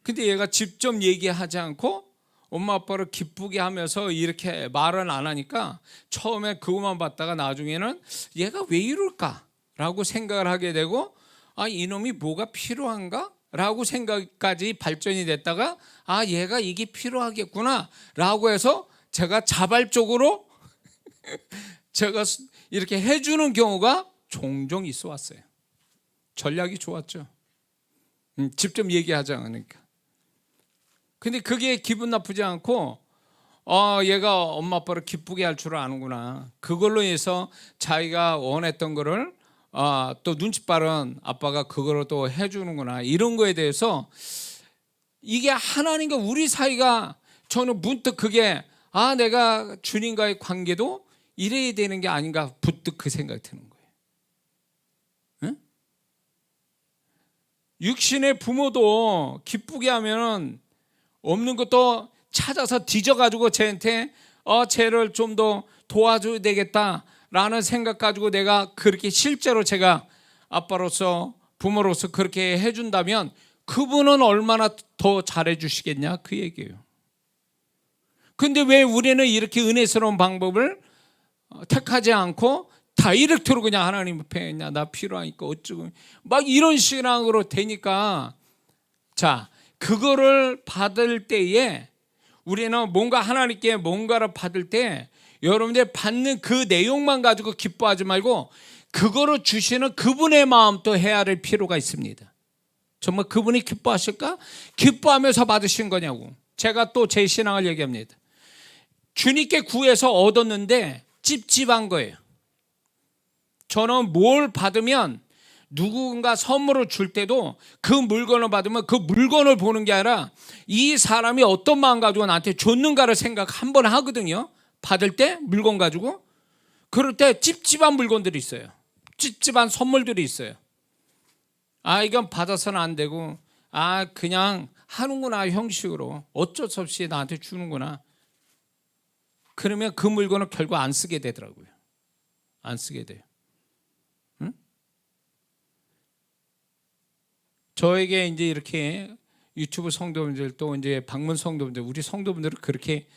근데 얘가 직접 얘기하지 않고 엄마 아빠를 기쁘게 하면서 이렇게 말은 안 하니까 처음에 그것만 봤다가 나중에는 얘가 왜 이럴까라고 생각을 하게 되고, 아, 이놈이 뭐가 필요한가? 라고 생각까지 발전이 됐다가, 아, 얘가 이게 필요하겠구나 라고 해서 제가 자발적으로 제가 이렇게 해주는 경우가 종종 있어 왔어요. 전략이 좋았죠. 직접 얘기하지 않으니까. 근데 그게 기분 나쁘지 않고, 얘가 엄마 아빠를 기쁘게 할 줄 아는구나. 그걸로 해서 자기가 원했던 거를 또 눈치 빠른 아빠가 그거를 또 해주는구나. 이런 거에 대해서 이게 하나님과 우리 사이가, 저는 문득 그게 내가 주님과의 관계도 이래야 되는 게 아닌가, 부뜩 그 생각이 드는 거예요. 응? 육신의 부모도 기쁘게 하면 없는 것도 찾아서 뒤져가지고 쟤한테 쟤를 좀 더 도와줘야 되겠다라는 생각 가지고 내가 그렇게 실제로 제가 아빠로서 부모로서 그렇게 해준다면 그분은 얼마나 더 잘해주시겠냐, 그 얘기예요. 근데 왜 우리는 이렇게 은혜스러운 방법을 택하지 않고 다이렉트로 그냥 하나님 앞에 나 필요하니까 어쩌고 막 이런 식으로 되니까, 자, 그거를 받을 때에 우리는 뭔가 하나님께 뭔가를 받을 때 여러분들 받는 그 내용만 가지고 기뻐하지 말고 그거를 주시는 그분의 마음도 헤아릴 필요가 있습니다. 정말 그분이 기뻐하실까? 기뻐하면서 받으신 거냐고. 제가 또 제 신앙을 얘기합니다. 주님께 구해서 얻었는데 찝찝한 거예요. 저는 뭘 받으면 누군가 선물을 줄 때도 그 물건을 받으면 그 물건을 보는 게 아니라 이 사람이 어떤 마음 가지고 나한테 줬는가를 생각 한번 하거든요. 받을 때 물건 가지고. 그럴 때 찝찝한 물건들이 있어요. 찝찝한 선물들이 있어요. 이건 받아서는 안 되고 그냥 하는구나, 형식으로 어쩔 수 없이 나한테 주는구나. 그러면 그 물건을 결국 안 쓰게 되더라고요. 안 쓰게 돼요. 응? 저에게 이제 이렇게 유튜브 성도분들 또 이제 방문 성도분들, 우리 성도분들은 그렇게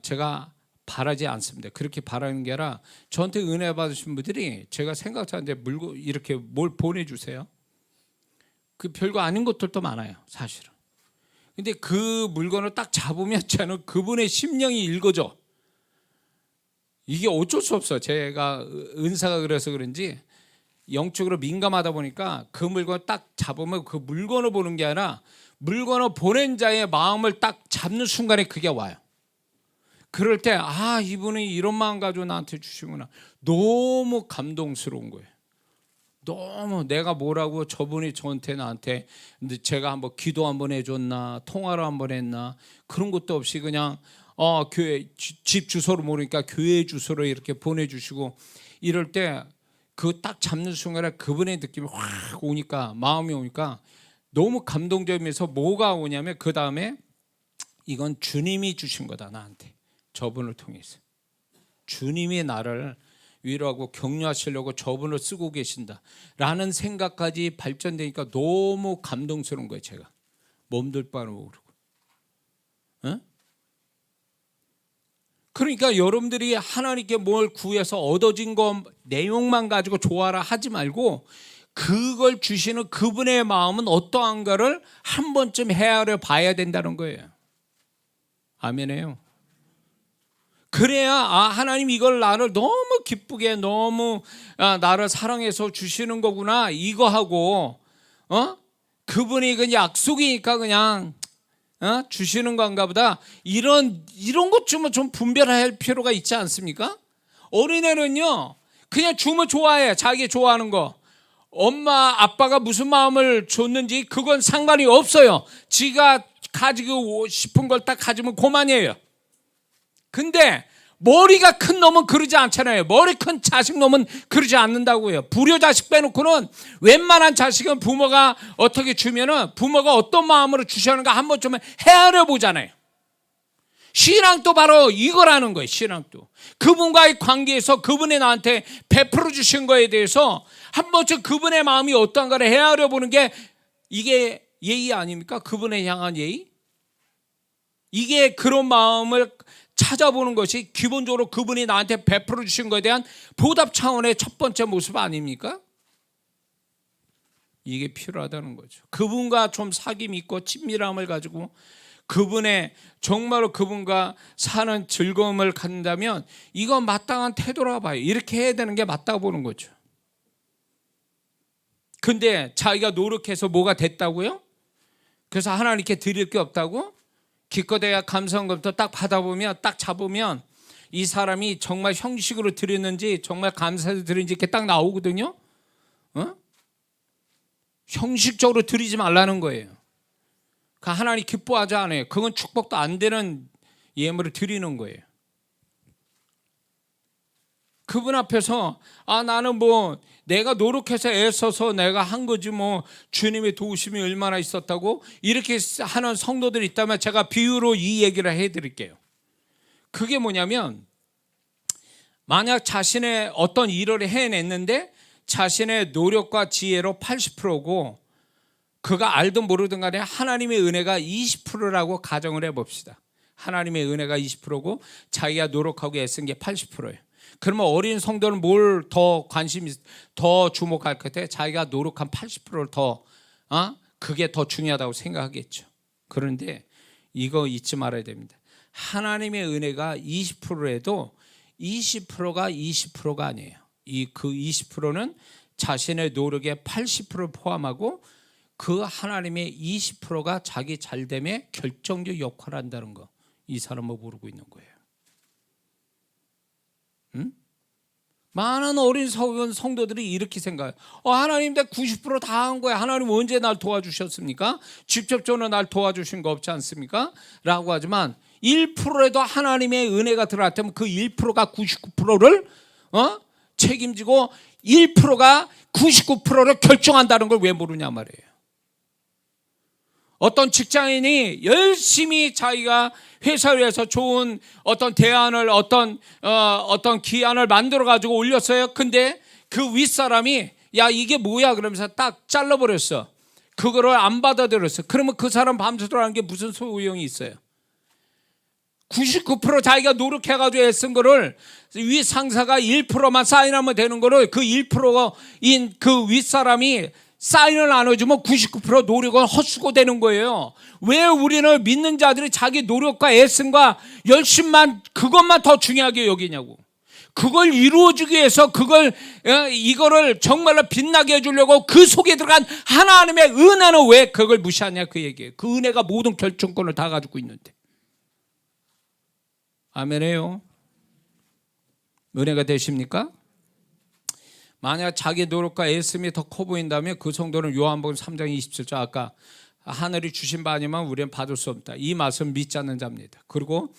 제가 바라지 않습니다. 그렇게 바라는 게 아니라 저한테 은혜 받으신 분들이 제가 생각지 않는데 물고 이렇게 뭘 보내주세요. 그 별거 아닌 것들도 많아요, 사실은. 근데 그 물건을 딱 잡으면 저는 그분의 심령이 읽어져. 이게 어쩔 수 없어요. 제가 은사가 그래서 그런지 영적으로 민감하다 보니까 그 물건을 딱 잡으면 그 물건을 보는 게 아니라 물건을 보낸 자의 마음을 딱 잡는 순간에 그게 와요. 그럴 때 이분이 이런 마음 가지고 나한테 주시구나. 너무 감동스러운 거예요. 너무 내가 뭐라고 저분이 저한테 나한테 근데 제가 한번 기도 한번 해줬나, 통화를 한번 했나, 그런 것도 없이 그냥 교회 집 주소를 모르니까 교회 주소로 이렇게 보내주시고, 이럴 때 그 딱 잡는 순간에 그분의 느낌이 확 오니까, 마음이 오니까 너무 감동적이면서 뭐가 오냐면 그 다음에 이건 주님이 주신 거다, 나한테. 저분을 통해서 주님이 나를 위로하고 격려하시려고 저분을 쓰고 계신다라는 생각까지 발전되니까 너무 감동스러운 거예요. 제가 몸둘 바를 모르고. 어? 그러니까 여러분들이 하나님께 뭘 구해서 얻어진 것 내용만 가지고 좋아라 하지 말고 그걸 주시는 그분의 마음은 어떠한가를 한 번쯤 헤아려 봐야 된다는 거예요. 아멘이에요. 그래야 하나님 이걸 나를 너무 기쁘게 너무 나를 사랑해서 주시는 거구나 이거 하고 그분이 그냥 약속이니까 그냥 주시는 건가 보다 이런 것 주면 좀 분별할 필요가 있지 않습니까? 어린애는요 그냥 주면 좋아해. 자기 좋아하는 거. 엄마 아빠가 무슨 마음을 줬는지 그건 상관이 없어요. 지가 가지고 싶은 걸 딱 가지면 그만이에요. 근데 머리가 큰 놈은 그러지 않잖아요. 머리 큰 자식 놈은 그러지 않는다고요. 불효자식 빼놓고는 웬만한 자식은 부모가 어떻게 주면은 부모가 어떤 마음으로 주시는가 한 번쯤 헤아려 보잖아요. 신앙도 바로 이거라는 거예요. 신앙도 그분과의 관계에서 그분이 나한테 베풀어 주신 거에 대해서 한 번쯤 그분의 마음이 어떤가를 헤아려 보는 게 이게 예의 아닙니까? 그분에 향한 예의. 이게 그런 마음을 찾아보는 것이 기본적으로 그분이 나한테 베풀어 주신 것에 대한 보답 차원의 첫 번째 모습 아닙니까? 이게 필요하다는 거죠. 그분과 좀 사귐 있고 친밀함을 가지고 그분의 정말로 그분과 사는 즐거움을 갖는다면 이건 마땅한 태도라 봐요. 이렇게 해야 되는 게 맞다고 보는 거죠. 근데 자기가 노력해서 뭐가 됐다고요? 그래서 하나님께 드릴 게 없다고? 기껏해야 감사원금부터 딱 받아보면 딱 잡으면 이 사람이 정말 형식으로 드렸는지 정말 감사해서 드렸는지 이렇게 딱 나오거든요. 형식적으로 드리지 말라는 거예요. 하나님 기뻐하지 않아요. 그건 축복도 안 되는 예물을 드리는 거예요. 그분 앞에서 나는 뭐 내가 노력해서 애써서 내가 한 거지 뭐 주님의 도우심이 얼마나 있었다고 이렇게 하는 성도들이 있다면 제가 비유로 이 얘기를 해드릴게요. 그게 뭐냐면 만약 자신의 어떤 일을 해냈는데 자신의 노력과 지혜로 80%고 그가 알든 모르든 간에 하나님의 은혜가 20%라고 가정을 해봅시다. 하나님의 은혜가 20%고 자기가 노력하고 애쓴 게 80%예요. 그러면 어린 성도는 뭘 더 더 주목할 것 같아요? 자기가 노력한 80%를 더 그게 더 중요하다고 생각하겠죠. 그런데 이거 잊지 말아야 됩니다. 하나님의 은혜가 20%에도 20%가 20%가 아니에요. 그 20%는 자신의 노력의 80%를 포함하고 그 하나님의 20%가 자기 잘됨에 결정적 역할을 한다는 거. 이 사람은 모르고 있는 거예요. 많은 어린 성도들이 이렇게 생각해요. 하나님 내 90% 다 한 거야. 하나님 언제 날 도와주셨습니까? 직접적으로 날 도와주신 거 없지 않습니까? 라고 하지만 1%라도 하나님의 은혜가 들어왔다면 그 1%가 99%를 책임지고 1%가 99%를 결정한다는 걸 왜 모르냐 말이에요. 어떤 직장인이 열심히 자기가 회사를 위해서 좋은 어떤 대안을 어떤 기안을 만들어 가지고 올렸어요. 근데 그 윗사람이 야 이게 뭐야 그러면서 딱 잘라버렸어. 그거를 안 받아들였어. 그러면 그 사람 밤새도록 하는 게 무슨 소용이 있어요? 99% 자기가 노력해가지고 애쓴 거를 윗 상사가 1%만 사인하면 되는 거를 그 1%인 그 윗사람이 사인을 나눠주면 99% 노력은 헛수고되는 거예요. 왜 우리는 믿는 자들이 자기 노력과 애씀과 열심만 그것만 더 중요하게 여기냐고. 그걸 이루어주기 위해서 이거를 정말로 빛나게 해주려고 그 속에 들어간 하나님의 은혜는 왜 그걸 무시하냐 그 얘기예요. 그 은혜가 모든 결정권을 다 가지고 있는데. 아멘해요. 은혜가 되십니까? 만약 자기 노력과 애씀이 더 커 보인다면 그 성도는 요한복음 3장 27절 아까 하늘이 주신 바 아니면 우리는 받을 수 없다. 이 말씀 믿지 않는 자입니다. 그리고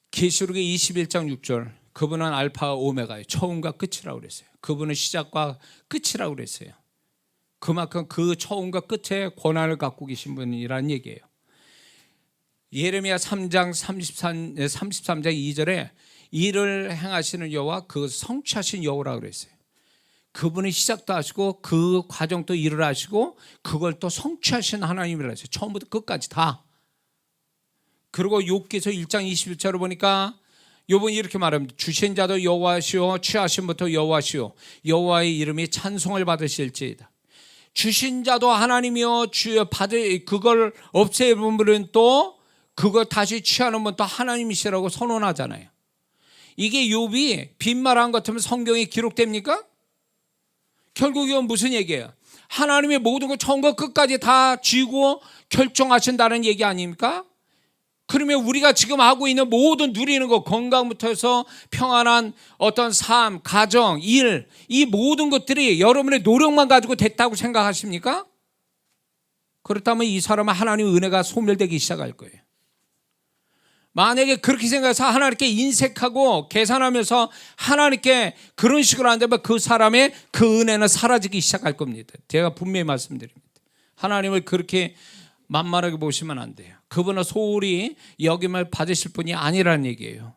계시록의 21장 6절 그분은 알파와 오메가예요. 처음과 끝이라고 그랬어요. 그분은 시작과 끝이라고 그랬어요. 그만큼 그 처음과 끝에 권한을 갖고 계신 분이라는 얘기예요. 예레미야 3장 33장 2절에 일을 행하시는 여호와, 그 성취하신 여호와라고 그랬어요. 그분이 시작도 하시고 그 과정도 일을 하시고 그걸 또 성취하신 하나님이라고 했어요. 처음부터 끝까지 다. 그리고 욥기서 1장 21절을 보니까 욥은 이렇게 말합니다. 주신 자도 여호와시오, 취하심부터 여호와시오, 여호와의 이름이 찬송을 받으실지이다. 주신 자도 하나님이요, 그걸 없애본 분은 또 그걸 다시 취하는 분 또 하나님이시라고 선언하잖아요. 이게 욥이 빈말한 것 같으면 성경에 기록됩니까? 결국 이건 무슨 얘기예요? 하나님의 모든 걸 처음과 끝까지 다 쥐고 결정하신다는 얘기 아닙니까? 그러면 우리가 지금 하고 있는 모든 누리는 것, 건강부터 해서 평안한 어떤 삶, 가정, 일, 이 모든 것들이 여러분의 노력만 가지고 됐다고 생각하십니까? 그렇다면 이 사람은 하나님의 은혜가 소멸되기 시작할 거예요. 만약에 그렇게 생각해서 하나님께 인색하고 계산하면서 하나님께 그런 식으로 한다면 그 사람의 그 은혜는 사라지기 시작할 겁니다. 제가 분명히 말씀드립니다. 하나님을 그렇게 만만하게 보시면 안 돼요. 그분은 소홀히 여김을 받으실 분이 아니라는 얘기예요.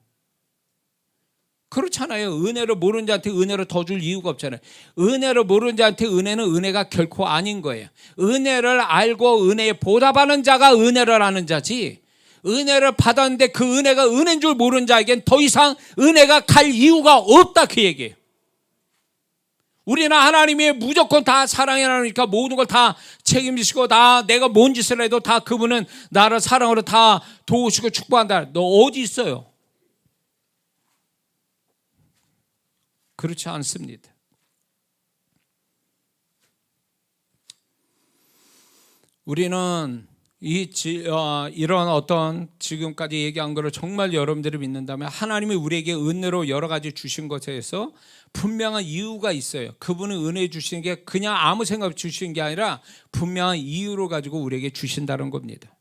그렇잖아요. 은혜를 모르는 자한테 은혜를 더 줄 이유가 없잖아요. 은혜를 모르는 자한테 은혜는 은혜가 결코 아닌 거예요. 은혜를 알고 은혜에 보답하는 자가 은혜를 아는 자지, 은혜를 받았는데 그 은혜가 은혜인 줄 모르는 자에겐 더 이상 은혜가 갈 이유가 없다, 그 얘기예요. 우리는 하나님이 무조건 다 사랑해 나니까 모든 걸 다 책임지시고 다 내가 뭔 짓을 해도 다 그분은 나를 사랑으로 다 도우시고 축복한다. 너 어디 있어요? 그렇지 않습니다. 우리는 이런 어떤 지금까지 얘기한 거를 정말 여러분들이 믿는다면 하나님이 우리에게 은혜로 여러 가지 주신 것에서 분명한 이유가 있어요. 그분은 은혜 주시는 게 그냥 아무 생각 없이 주시는 게 아니라 분명한 이유를 가지고 우리에게 주신다는 겁니다.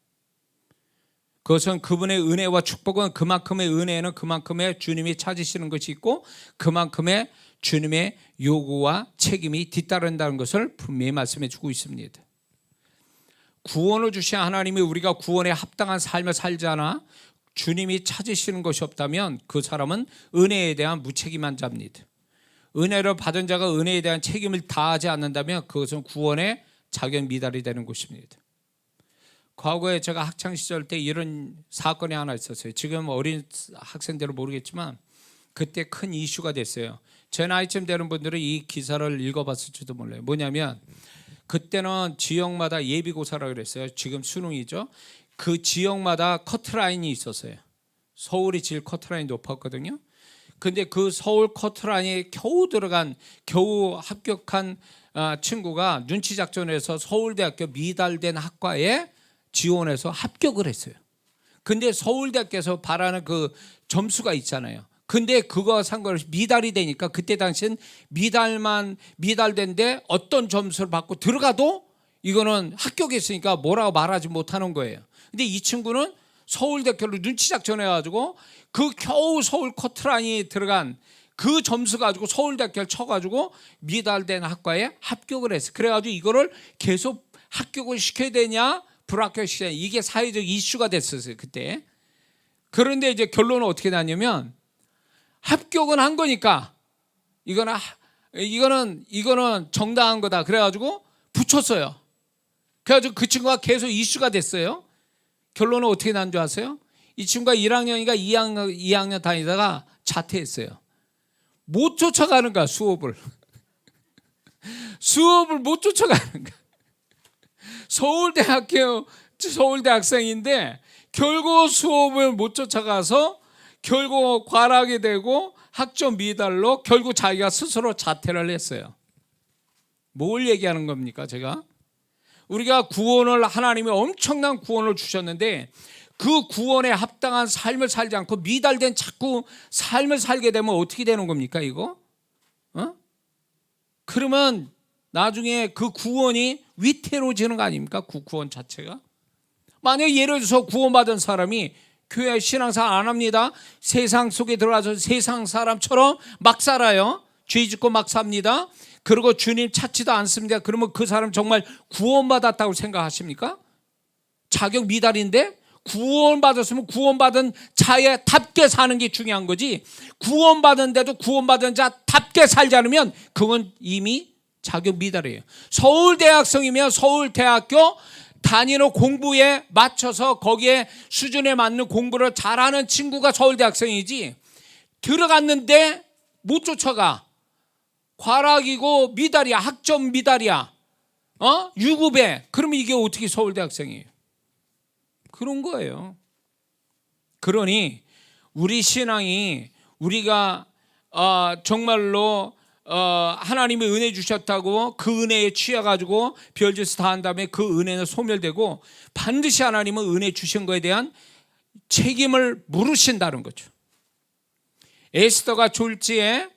그것은 그분의 은혜와 축복은 그만큼의 은혜는 그만큼의 주님이 찾으시는 것이 있고 그만큼의 주님의 요구와 책임이 뒤따른다는 것을 분명히 말씀해 주고 있습니다. 구원을 주신 하나님이 우리가 구원에 합당한 삶을 살지 않아 주님이 찾으시는 것이 없다면 그 사람은 은혜에 대한 무책임한 자입니다. 은혜를 받은 자가 은혜에 대한 책임을 다하지 않는다면 그것은 구원의 자격 미달이 되는 것입니다. 과거에 제가 학창시절 때 이런 사건이 하나 있었어요. 지금 어린 학생들은 모르겠지만 그때 큰 이슈가 됐어요. 제 나이쯤 되는 분들은 이 기사를 읽어봤을지도 몰라요. 뭐냐면 그때는 지역마다 예비고사라고 그랬어요. 지금 수능이죠. 그 지역마다 커트라인이 있었어요. 서울이 제일 커트라인이 높았거든요. 근데 그 서울 커트라인에 겨우 합격한 친구가 눈치작전에서 서울대학교 미달된 학과에 지원해서 합격을 했어요. 근데 서울대학교에서 바라는 그 점수가 있잖아요. 근데 그거 상관없이 미달이 되니까 그때 당시엔 미달된데 어떤 점수를 받고 들어가도 이거는 합격했으니까 뭐라고 말하지 못하는 거예요. 근데 이 친구는 서울대학교를 눈치작전해가지고 그 겨우 서울 커트라인이 들어간 그 점수 가지고 서울대학교를 쳐가지고 미달된 학과에 합격을 했어요. 그래가지고 이거를 계속 합격을 시켜야 되냐 불합격시켜야 되냐, 이게 사회적 이슈가 됐었어요 그때. 그런데 이제 결론은 어떻게 나냐면 합격은 한 거니까 이거는 정당한 거다. 그래가지고 붙였어요. 그래가지고 그 친구가 계속 이슈가 됐어요. 결론은 어떻게 난 줄 아세요? 이 친구가 1학년인가 2학년 다니다가 자퇴했어요. 못 쫓아가는 거야, 수업을 못 쫓아가는 거야. 서울대 학생인데 결국 수업을 못 쫓아가서 결국 과락이 되고 학점 미달로 결국 자기가 스스로 자퇴를 했어요. 뭘 얘기하는 겁니까 제가? 우리가 하나님이 엄청난 구원을 주셨는데 그 구원에 합당한 삶을 살지 않고 미달된 자꾸 삶을 살게 되면 어떻게 되는 겁니까 이거? 그러면 나중에 그 구원이 위태로워지는 거 아닙니까? 그 구원 자체가. 만약에 예를 들어서 구원받은 사람이 교회 신앙생활 안 합니다. 세상 속에 들어가서 세상 사람처럼 막 살아요. 죄 짓고 막 삽니다. 그리고 주님 찾지도 않습니다. 그러면 그 사람 정말 구원받았다고 생각하십니까? 자격 미달인데 구원받았으면 구원받은 자에답게 사는 게 중요한 거지, 구원받은데도 구원받은 자답게 살지 않으면 그건 이미 자격 미달이에요. 서울대학생이면 서울대학교 다니는 공부에 맞춰서 거기에 수준에 맞는 공부를 잘하는 친구가 서울대학생이지, 들어갔는데 못 쫓아가, 과락이고 미달이야, 학점 미달이야, 유급에, 그러면 이게 어떻게 서울대학생이에요? 그런 거예요. 그러니 우리 신앙이, 우리가 정말로 하나님이 은혜 주셨다고 그 은혜에 취해가지고 별짓을 다 한 다음에 그 은혜는 소멸되고, 반드시 하나님은 은혜 주신 거에 대한 책임을 물으신다는 거죠. 에스더가 졸지에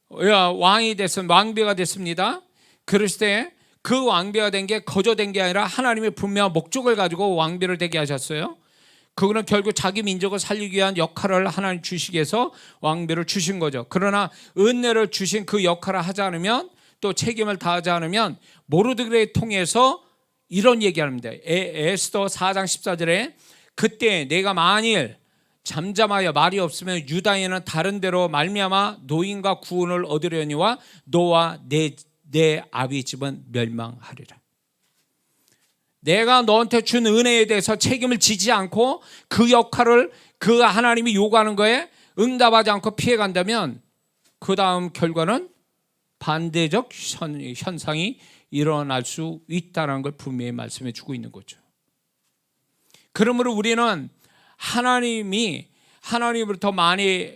왕비가 됐습니다. 그랬을 때 그 왕비가 된 게 거저된 게 아니라 하나님의 분명한 목적을 가지고 왕비를 되게 하셨어요. 그거는 결국 자기 민족을 살리기 위한 역할을 하나님 주시기 위해서 왕비를 주신 거죠. 그러나 은혜를 주신 그 역할을 하지 않으면, 또 책임을 다하지 않으면 모르드게를 통해서 이런 얘기합니다. 에스더 4장 14절에 그때 내가 만일 잠잠하여 말이 없으면 유다인은 다른 데로 말미암아 노인과 구원을 얻으려니와 너와 내 아비 집은 멸망하리라. 내가 너한테 준 은혜에 대해서 책임을 지지 않고 그 역할을 그 하나님이 요구하는 거에 응답하지 않고 피해간다면 그 다음 결과는 반대적 현상이 일어날 수 있다는 걸 분명히 말씀해 주고 있는 거죠. 그러므로 우리는 하나님으로부터 많이,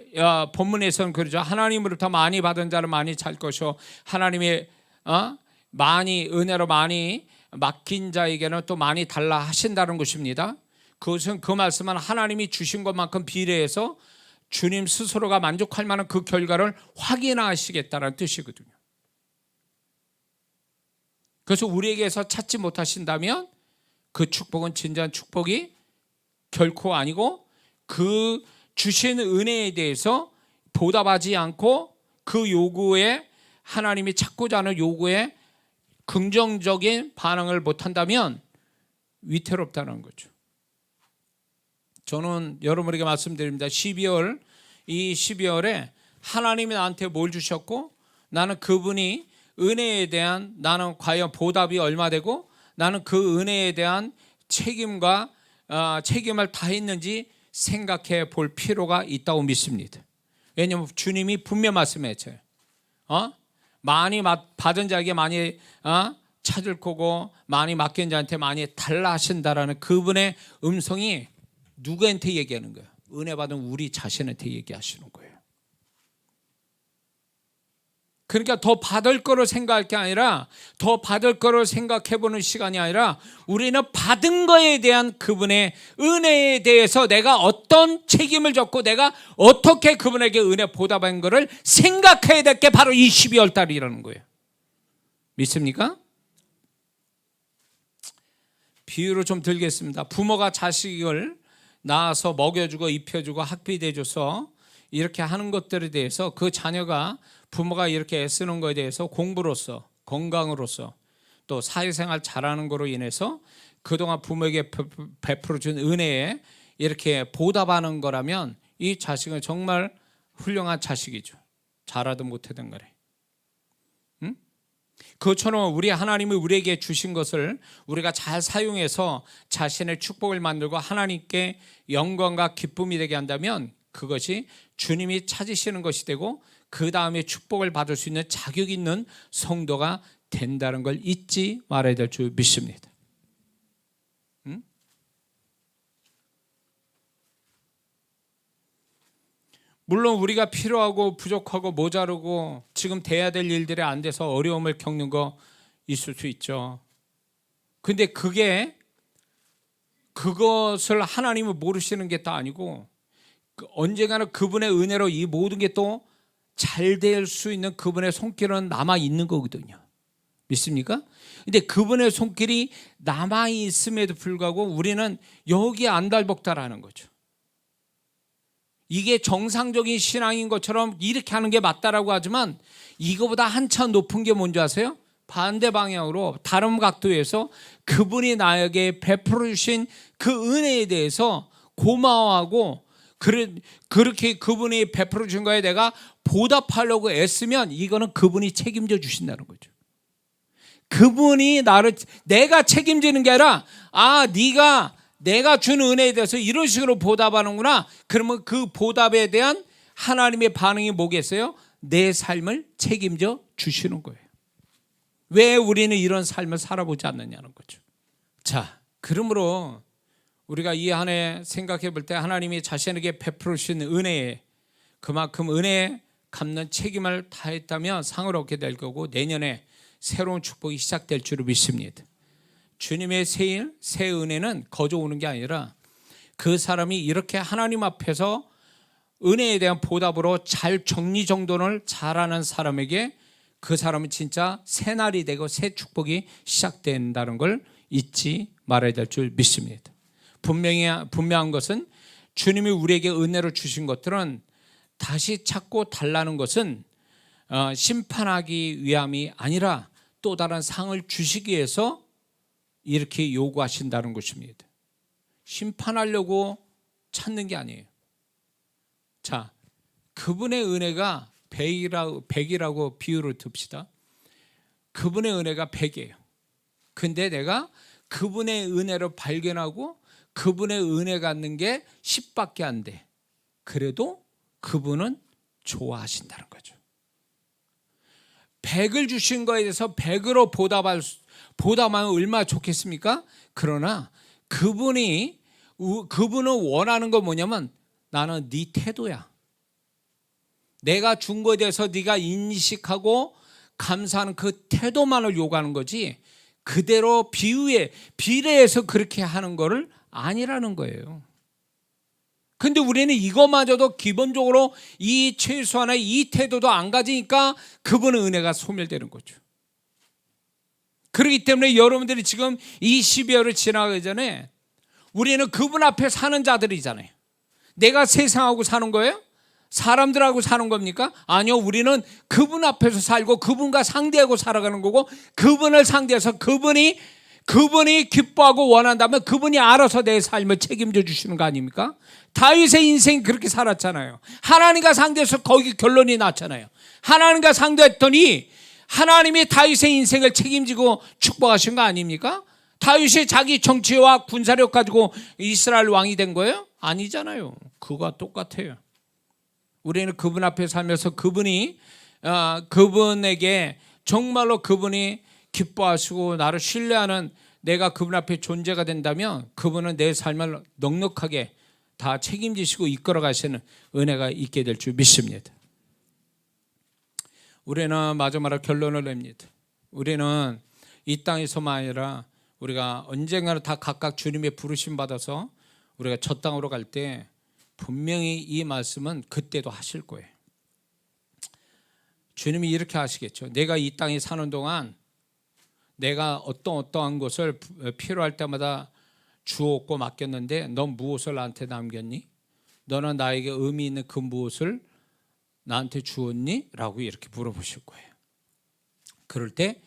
본문에서는 그러죠. 하나님으로부터 많이 받은 자는 많이 잘 것이요 하나님의 많이 은혜로 많이 맡긴 자에게는 또 많이 달라 하신다는 것입니다. 그것은 그 말씀은 하나님이 주신 것만큼 비례해서 주님 스스로가 만족할 만한 그 결과를 확인하시겠다는 뜻이거든요. 그래서 우리에게서 찾지 못하신다면 그 축복은 진정한 축복이 결코 아니고, 그 주신 은혜에 대해서 보답하지 않고 그 요구에, 하나님이 찾고자 하는 요구에 긍정적인 반응을 못한다면 위태롭다는 거죠. 저는 여러분에게 말씀드립니다. 이 12월에 하나님이 나한테 뭘 주셨고, 나는 그분이 은혜에 대한, 나는 과연 보답이 얼마 되고, 나는 그 은혜에 대한 책임을 다했는지 생각해 볼 필요가 있다고 믿습니다. 왜냐하면 주님이 분명 말씀했어요. 많이 받은 자에게 많이 찾을 거고, 많이 맡긴 자한테 많이 달라 하신다라는 그분의 음성이 누구한테 얘기하는 거예요? 은혜 받은 우리 자신한테 얘기하시는 거예요. 그러니까 더 받을 거를 생각할 게 아니라, 더 받을 거를 생각해보는 시간이 아니라, 우리는 받은 거에 대한 그분의 은혜에 대해서 내가 어떤 책임을 졌고 내가 어떻게 그분에게 은혜 보답한 거를 생각해야 될 게 바로 이 12월 달이라는 거예요. 믿습니까? 비유를 좀 들겠습니다. 부모가 자식을 낳아서 먹여주고 입혀주고 학비 대줘서 이렇게 하는 것들에 대해서 그 자녀가, 부모가 이렇게 애쓰는 것에 대해서 공부로서, 건강으로서, 또 사회생활 잘하는 거로 인해서 그동안 부모에게 베풀어준 은혜에 이렇게 보답하는 거라면 이 자식은 정말 훌륭한 자식이죠. 잘하든 못하든 간에. 그것처럼 우리 하나님이 우리에게 주신 것을 우리가 잘 사용해서 자신의 축복을 만들고 하나님께 영광과 기쁨이 되게 한다면 그것이 주님이 찾으시는 것이 되고, 그 다음에 축복을 받을 수 있는 자격 있는 성도가 된다는 걸 잊지 말아야 될 줄 믿습니다. 물론 우리가 필요하고 부족하고 모자르고 지금 돼야 될 일들이 안 돼서 어려움을 겪는 거 있을 수 있죠. 근데 그것을 하나님은 모르시는 게 또 아니고, 언젠가는 그분의 은혜로 이 모든 게 또 잘 될 수 있는 그분의 손길은 남아 있는 거거든요. 믿습니까? 근데 그분의 손길이 남아 있음에도 불구하고 우리는 여기에 안달복달하는 거죠. 이게 정상적인 신앙인 것처럼 이렇게 하는 게 맞다라고 하지만, 이거보다 한참 높은 게 뭔지 아세요? 반대 방향으로 다른 각도에서 그분이 나에게 베풀어 주신 그 은혜에 대해서 고마워하고 그렇게 그분이 베풀어 준 거에 내가 보답하려고 애쓰면 이거는 그분이 책임져 주신다는 거죠. 그분이 내가 책임지는 게 아니라 네가 내가 준 은혜에 대해서 이런 식으로 보답하는구나. 그러면 그 보답에 대한 하나님의 반응이 뭐겠어요? 내 삶을 책임져 주시는 거예요. 왜 우리는 이런 삶을 살아보지 않느냐는 거죠. 자, 그러므로 우리가 이 한 해 생각해 볼 때 하나님이 자신에게 베풀어 주신 은혜에 그만큼 은혜에 갚는 책임을 다했다면 상을 얻게 될 거고 내년에 새로운 축복이 시작될 줄을 믿습니다. 주님의 새 은혜는 거저 오는 게 아니라 그 사람이 이렇게 하나님 앞에서 은혜에 대한 보답으로 잘 정리정돈을 잘하는 사람에게 그 사람은 진짜 새 날이 되고 새 축복이 시작된다는 걸 잊지 말아야 될 줄 믿습니다. 분명한 것은 주님이 우리에게 은혜로 주신 것들은 다시 찾고 달라는 것은 심판하기 위함이 아니라 또 다른 상을 주시기 위해서 이렇게 요구하신다는 것입니다. 심판하려고 찾는 게 아니에요. 자, 그분의 은혜가 100이라고 비유를 듭시다. 그분의 은혜가 100이에요. 근데 내가 그분의 은혜를 발견하고 그분의 은혜 갖는 게 10밖에 안 돼. 그래도 그분은 좋아하신다는 거죠. 100을 주신 거에 대해서 100으로 보답하면 얼마나 좋겠습니까? 그러나 그분은 원하는 건 뭐냐면 나는 네 태도야. 내가 준 거에 대해서 네가 인식하고 감사하는 그 태도만을 요구하는 거지 그대로 비례해서 그렇게 하는 거를 아니라는 거예요. 근데 우리는 이것마저도 기본적으로 이 최소한의 이 태도도 안 가지니까 그분의 은혜가 소멸되는 거죠. 그렇기 때문에 여러분들이 지금 이 12월을 지나가기 전에 우리는 그분 앞에 사는 자들이잖아요. 내가 세상하고 사는 거예요? 사람들하고 사는 겁니까? 아니요, 우리는 그분 앞에서 살고 그분과 상대하고 살아가는 거고 그분을 상대해서 그분이 기뻐하고 원한다면 그분이 알아서 내 삶을 책임져 주시는 거 아닙니까? 다윗의 인생이 그렇게 살았잖아요. 하나님과 상대해서 거기 결론이 났잖아요. 하나님과 상대했더니 하나님이 다윗의 인생을 책임지고 축복하신 거 아닙니까? 다윗이 자기 정치와 군사력 가지고 이스라엘 왕이 된 거예요? 아니잖아요. 그거와 똑같아요. 우리는 그분 앞에 살면서 그분에게 정말로 그분이 기뻐하시고 나를 신뢰하는 내가 그분 앞에 존재가 된다면 그분은 내 삶을 넉넉하게 다 책임지시고 이끌어 가시는 은혜가 있게 될 줄 믿습니다. 우리는 마지막으로 결론을 냅니다. 우리는 이 땅에서만 아니라 우리가 언젠가는 다 각각 주님의 부르심 받아서 우리가 저 땅으로 갈 때 분명히 이 말씀은 그때도 하실 거예요. 주님이 이렇게 하시겠죠. 내가 이 땅에 사는 동안 내가 어떠한 것을 필요할 때마다 주었고 맡겼는데 넌 무엇을 나한테 남겼니? 너는 나에게 의미 있는 그 무엇을 나한테 주었니? 라고 이렇게 물어보실 거예요. 그럴 때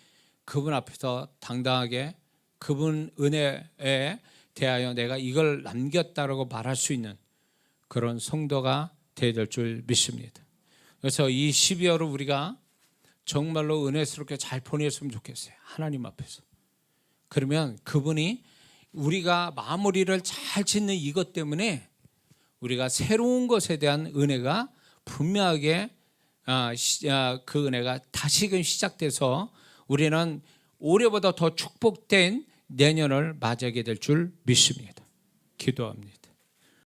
그분 앞에서 당당하게 그분 은혜에 대하여 내가 이걸 남겼다라고 말할 수 있는 그런 성도가 되어야 될 줄 믿습니다. 그래서 이 12월을 우리가 정말로 은혜스럽게 잘 보냈으면 좋겠어요. 하나님 앞에서. 그러면 그분이 우리가 마무리를 잘 짓는 이것 때문에 우리가 새로운 것에 대한 은혜가 분명하게 그 은혜가 다시금 시작돼서 우리는 올해보다 더 축복된 내년을 맞이하게 될 줄 믿습니다. 기도합니다.